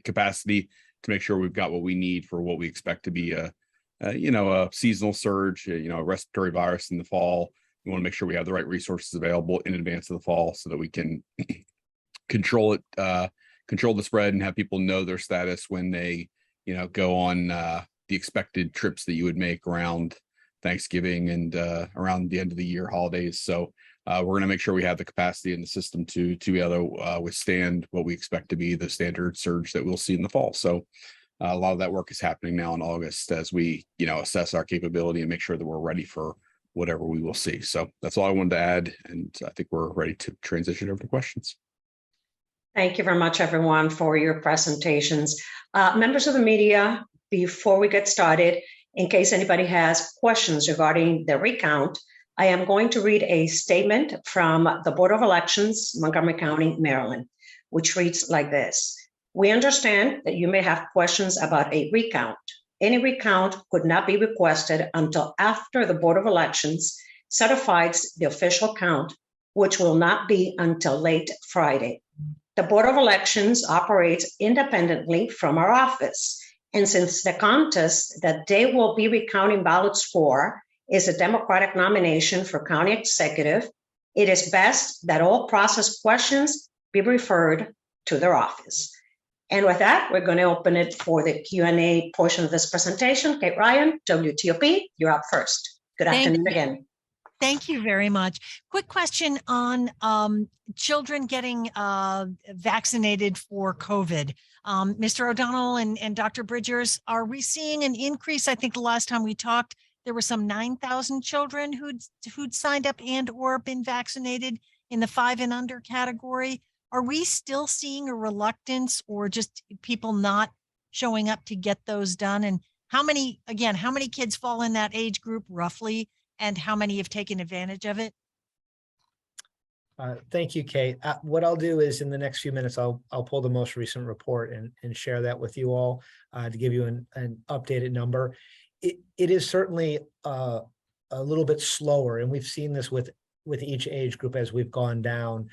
capacity to make sure we've got what we need for what we expect to be a seasonal surge, a respiratory virus in the fall. We want to make sure we have the right resources available in advance of the fall so that we can control the spread and have people know their status when they, go on the expected trips that you would make around Thanksgiving and around the end of the year holidays. So we're going to make sure we have the capacity in the system to be able to withstand what we expect to be the standard surge that we'll see in the fall. So a lot of that work is happening now in August as we, assess our capability and make sure that we're ready for whatever we will see. So that's all I wanted to add. And I think we're ready to transition over to questions. Thank you very much, everyone, for your presentations. Members of the media, before we get started, in case anybody has questions regarding the recount, I am going to read a statement from the Board of Elections, Montgomery County, Maryland, which reads like this. We understand that you may have questions about a recount. Any recount could not be requested until after the Board of Elections certifies the official count, which will not be until late Friday. The Board of Elections operates independently from our office. And since the contest that they will be recounting ballots for is a Democratic nomination for county executive, it is best that all process questions be referred to their office. And with that, we're going to open it for the Q&A portion of this presentation. Kate Ryan, WTOP, you're up first. Good afternoon again. Thank you very much. Quick question on children getting vaccinated for COVID. Mr. O'Donnell and Dr. Bridgers, are we seeing an increase? I think the last time we talked, there were some 9,000 children who'd signed up and or been vaccinated in the 5 and under category. Are we still seeing a reluctance or just people not showing up to get those done? And how many kids fall in that age group roughly? And how many have taken advantage of it? Thank you, Kate. What I'll do is in the next few minutes, I'll pull the most recent report and share that with you all to give you an updated number. It is certainly a little bit slower, and we've seen this with each age group as we've gone down.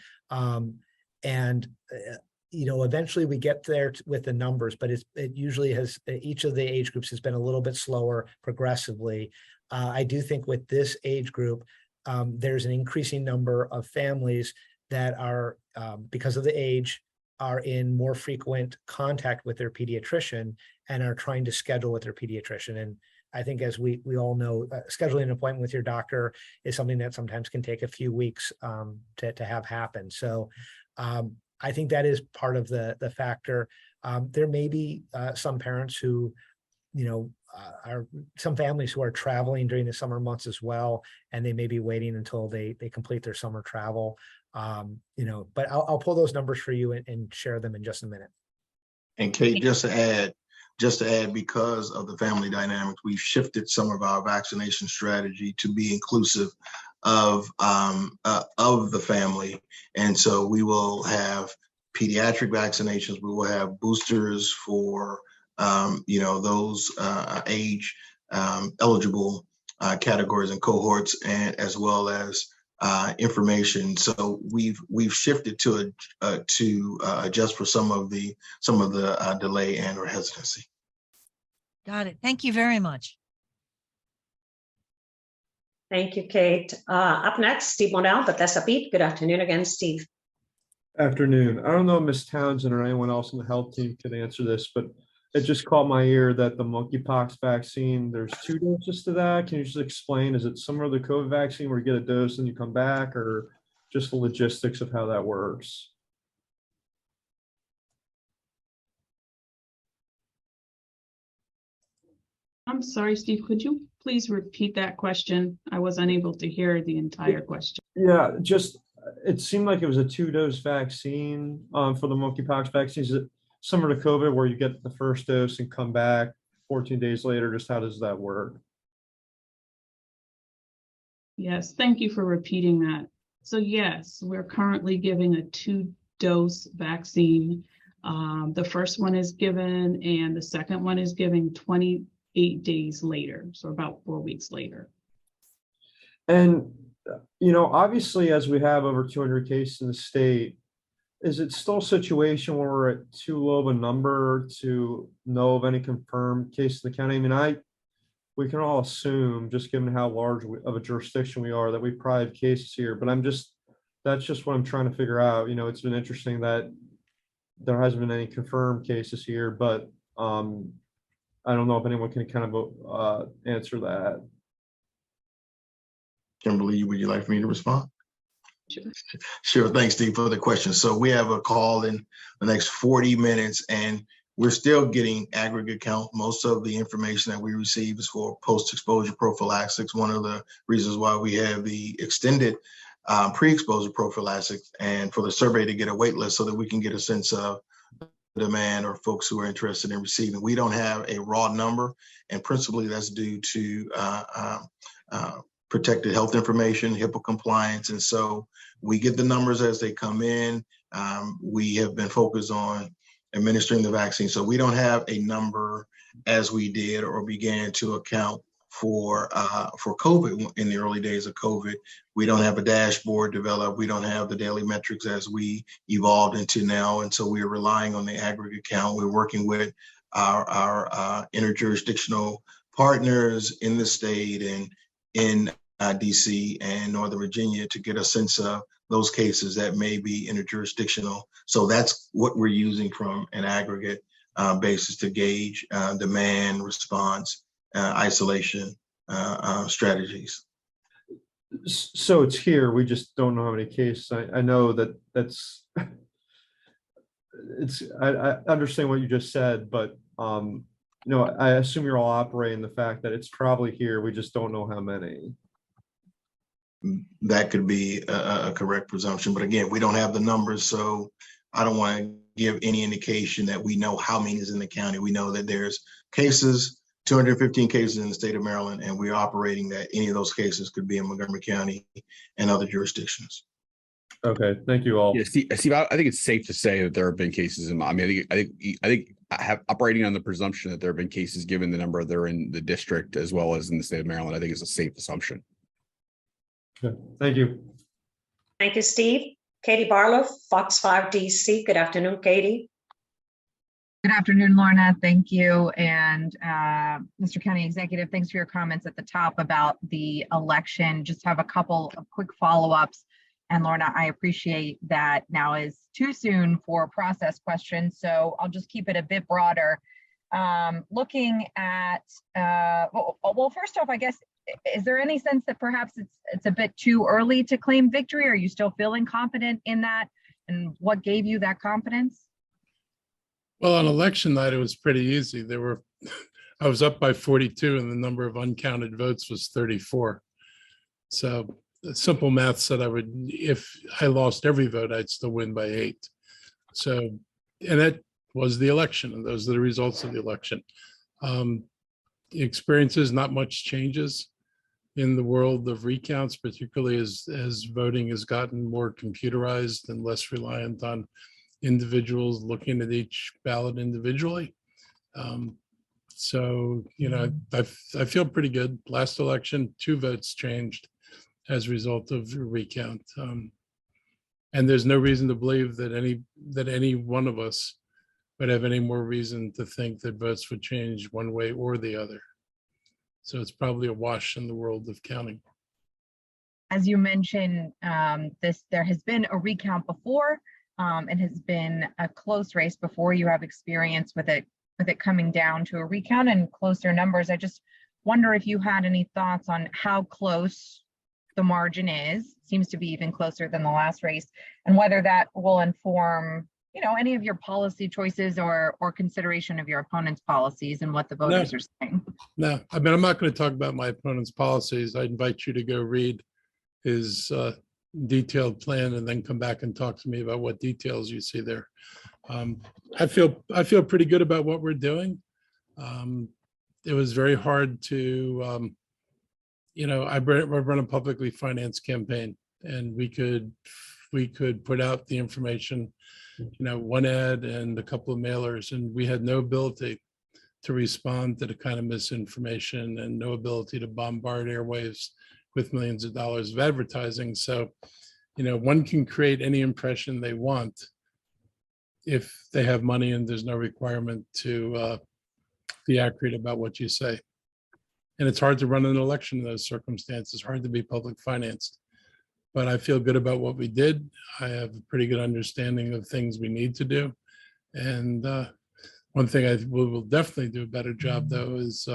Eventually we get there with the numbers, but it usually has, each of the age groups has been a little bit slower progressively. I do think with this age group, there's an increasing number of families that are, because of the age, are in more frequent contact with their pediatrician and are trying to schedule with their pediatrician. And I think, as we all know, scheduling an appointment with your doctor is something that sometimes can take a few weeks to have happen. So I think that is part of the factor. There may be some parents who, are some families who are traveling during the summer months as well, and they may be waiting until they complete their summer travel. But I'll pull those numbers for you and share them in just a minute. And Kate, just to add, because of the family dynamics, we've shifted some of our vaccination strategy to be inclusive of the family. And so we will have pediatric vaccinations. We will have boosters for those age eligible categories and cohorts, and as well as information. So we've shifted to adjust for some of the delay and or hesitancy. Got it. Thank you very much. Thank you, Kate. Up next, Steve Monell, Bethesda Beat. Good afternoon again, Steve. Afternoon. I don't know if Ms. Townsend or anyone else in the health team could answer this, but it just caught my ear that the Monkey Pox vaccine, there's 2 doses to that. Can you just explain, is it similar to the COVID vaccine where you get a dose and you come back, or just the logistics of how that works? I'm sorry, Steve, could you please repeat that question? I was unable to hear the entire question. Yeah, just, it seemed like it was a 2-dose vaccine for the monkeypox vaccine. Is it similar to COVID where you get the first dose and come back 14 days later? Just how does that work? Yes, thank you for repeating that. So yes, we're currently giving a 2-dose vaccine. The first one is given and the second one is given 28 days later, so about 4 weeks later. And, obviously, as we have over 200 cases in the state, is it still a situation where we're at too low of a number to know of any confirmed case in the county? I mean, we can all assume, just given how large of a jurisdiction we are, that we probably have cases here, but that's just what I'm trying to figure out. It's been interesting that there hasn't been any confirmed cases here, but I don't know if anyone can kind of answer that. Kimberly, would you like for me to respond? Sure. Sure. Thanks, Steve, for the question. So we have a call in the next 40 minutes, and we're still getting aggregate count. Most of the information that we receive is for post-exposure prophylaxis. One of the reasons why we have the extended pre-exposure prophylaxis, and for the survey to get a wait list so that we can get a sense of demand or folks who are interested in receiving. We don't have a raw number, and principally that's due to protected health information, HIPAA compliance. And so we get the numbers as they come in. We have been focused on administering the vaccine. So we don't have a number as we did or began to account for COVID in the early days of COVID. We don't have a dashboard developed. We don't have the daily metrics as we evolved into now. And so we're relying on the aggregate count. We're working with our interjurisdictional partners in the state and in DC and Northern Virginia to get a sense of those cases that may be interjurisdictional. So that's what we're using from an aggregate basis to gauge demand, response, isolation strategies. So it's here, we just don't know how many cases. I know that's, I understand what you just said, but I assume you're all operating the fact that it's probably here, we just don't know how many. That could be a correct presumption, but again, we don't have the numbers, so I don't want to give any indication that we know how many is in the county. We know that there's cases, 215 cases in the state of Maryland, and we're operating that any of those cases could be in Montgomery County and other jurisdictions. Okay, thank you all. Yeah, Steve, I think it's safe to say that there have been cases in. I mean, I think I have operating on the presumption that there have been cases given the number that are in the district as well as in the state of Maryland. I think it's a safe assumption. Okay, thank you. Thank you, Steve. Katie Barlow, Fox 5 DC. Good afternoon, Katie. Good afternoon, Lorna. Thank you. And Mr. County Executive, thanks for your comments at the top about the election. Just have a couple of quick follow-ups. And Lorna, I appreciate that now is too soon for process questions, so I'll just keep it a bit broader. Looking at, well, first off, I guess, is there any sense that perhaps it's a bit too early to claim victory? Are you still feeling confident in that? And what gave you that confidence? Well, on election night, it was pretty easy. I was up by 42 and the number of uncounted votes was 34. So simple math said if I lost every vote, I'd still win by 8. So, and that was the election, and those are the results of the election. The experiences, not much changes in the world of recounts, particularly as voting has gotten more computerized and less reliant on individuals looking at each ballot individually. So, I feel pretty good. Last election, 2 votes changed as a result of a recount. And there's no reason to believe that any one of us would have any more reason to think that votes would change one way or the other. So it's probably a wash in the world of counting. As you mentioned, there has been a recount before. It has been a close race before. You have experience with it coming down to a recount and closer numbers. I just wonder if you had any thoughts on how close the margin is. Seems to be even closer than the last race, and whether that will inform, any of your policy choices or consideration of your opponent's policies and what the voters are saying. No, I mean, I'm not going to talk about my opponent's policies. I invite you to go read his detailed plan and then come back and talk to me about what details you see there. I feel pretty good about what we're doing. It was very hard to, I run a publicly financed campaign, and we could put out the information, one ad and a couple of mailers, and we had no ability to respond to the kind of misinformation and no ability to bombard airwaves with millions of dollars of advertising. So, one can create any impression they want if they have money, and there's no requirement to be accurate about what you say. And it's hard to run an election in those circumstances, hard to be public financed. But I feel good about what we did. I have a pretty good understanding of things we need to do. And one thing we will definitely do a better job, though, is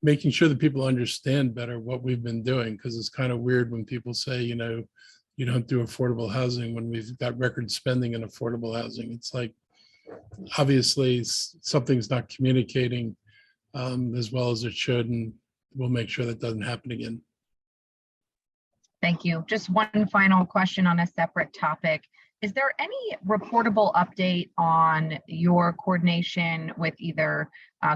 making sure that people understand better what we've been doing, because it's kind of weird when people say, you don't do affordable housing when we've got record spending in affordable housing. It's like, obviously, something's not communicating as well as it should, and we'll make sure that doesn't happen again. Thank you. Just one final question on a separate topic. Is there any reportable update on your coordination with either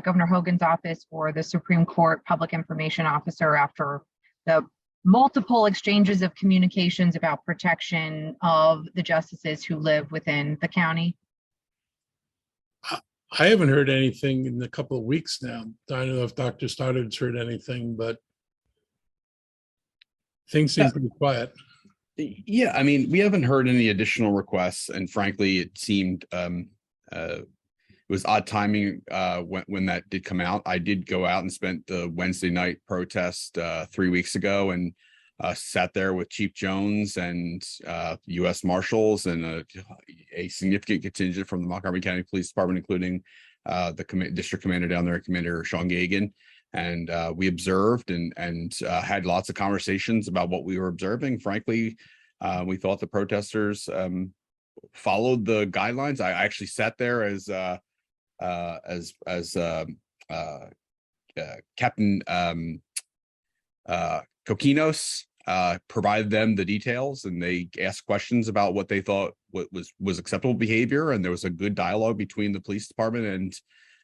Governor Hogan's office or the Supreme Court Public Information Officer after the multiple exchanges of communications about protection of the justices who live within the county? I haven't heard anything in a couple of weeks now. I don't know if Dr. Stoddard's heard anything, but things seem to be quiet. Yeah, I mean, we haven't heard any additional requests, and frankly, it seemed was odd timing when that did come out. I did go out and spent the Wednesday night protest 3 weeks ago and sat there with Chief Jones and U.S. Marshals and a significant contingent from the Montgomery County Police Department, including the district commander down there, Commander Sean Gagan. And we observed and had lots of conversations about what we were observing. Frankly, we thought the protesters followed the guidelines. I actually sat there as Captain Coquinos provided them the details, and they asked questions about what they thought was acceptable behavior, and there was a good dialogue between the police department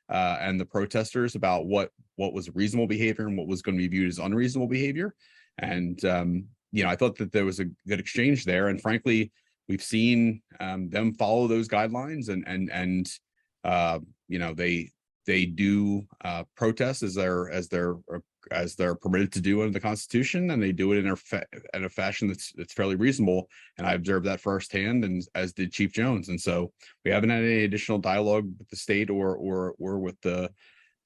and the protesters about what was reasonable behavior and what was going to be viewed as unreasonable behavior. And I thought that there was a good exchange there, and frankly, we've seen them follow those guidelines, and they do protest as they're permitted to do under the Constitution, and they do it in a fashion that's fairly reasonable. And I observed that firsthand, and as did Chief Jones. And so we haven't had any additional dialogue with the state or with the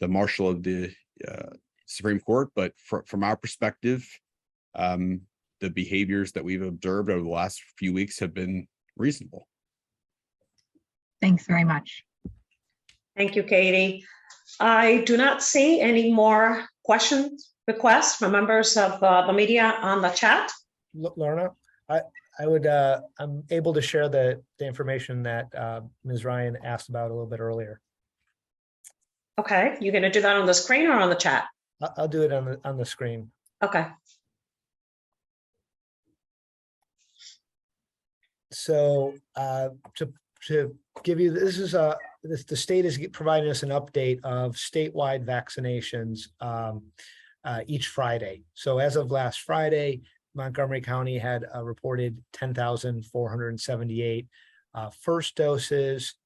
marshal of the Supreme Court. But from our perspective, the behaviors that we've observed over the last few weeks have been reasonable. Thanks very much. Thank you, Katie. I do not see any more requests from members of the media on the chat. Lorna, I'm able to share the information that Ms. Ryan asked about a little bit earlier. Okay, you're going to do that on the screen or on the chat? I'll do it on the screen. Okay. So to give you, this is the state is providing us an update of statewide vaccinations each Friday. So as of last Friday, Montgomery County had reported 10,478 first doses,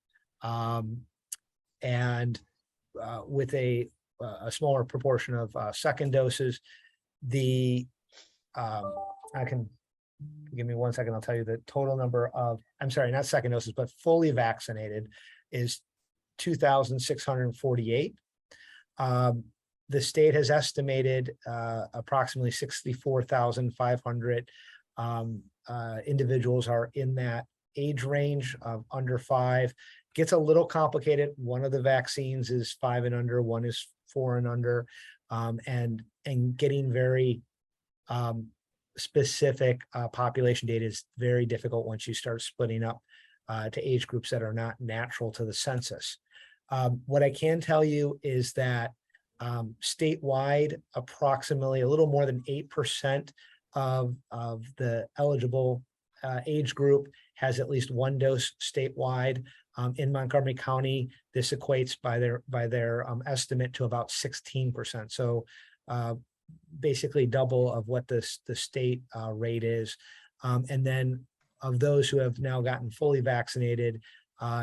and with a smaller proportion of second doses. Give me 1 second, I'll tell you the total number of, I'm sorry, not second doses, but fully vaccinated is 2,648. The state has estimated approximately 64,500 individuals are in that age range of under 5. Gets a little complicated. One of the vaccines is 5 and under, one is 4 and under, and getting very specific population data is very difficult once you start splitting up to age groups that are not natural to the census. What I can tell you is that statewide, approximately a little more than 8% of the eligible age group has at least one dose statewide. In Montgomery County, this equates by their estimate to about 16%. So basically double of what the state rate is. And then of those who have now gotten fully vaccinated,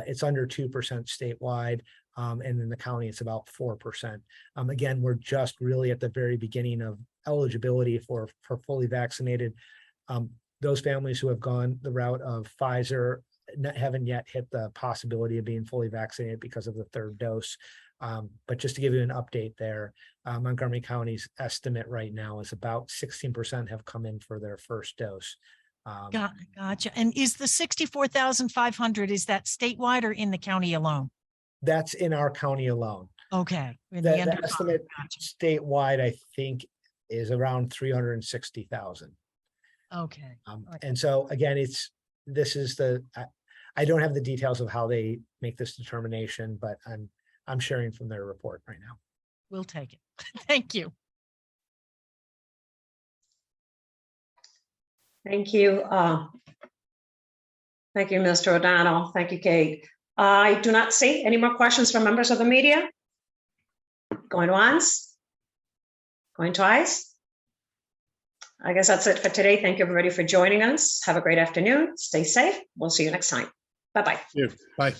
it's under 2% statewide. And in the county, it's about 4%. Again, we're just really at the very beginning of eligibility for fully vaccinated. Those families who have gone the route of Pfizer haven't yet hit the possibility of being fully vaccinated because of the third dose. But just to give you an update there, Montgomery County's estimate right now is about 16% have come in for their first dose. Gotcha. And is the 64,500, is that statewide or in the county alone? That's in our county alone. Okay. The estimate statewide, I think, is around 360,000. Okay. And so again, I don't have the details of how they make this determination, but I'm sharing from their report right now. We'll take it. Thank you. Thank you. Thank you, Mr. O'Donnell. Thank you, Kate. I do not see any more questions from members of the media. Going once, going twice. I guess that's it for today. Thank you, everybody, for joining us. Have a great afternoon. Stay safe. We'll see you next time. Bye-bye. Bye.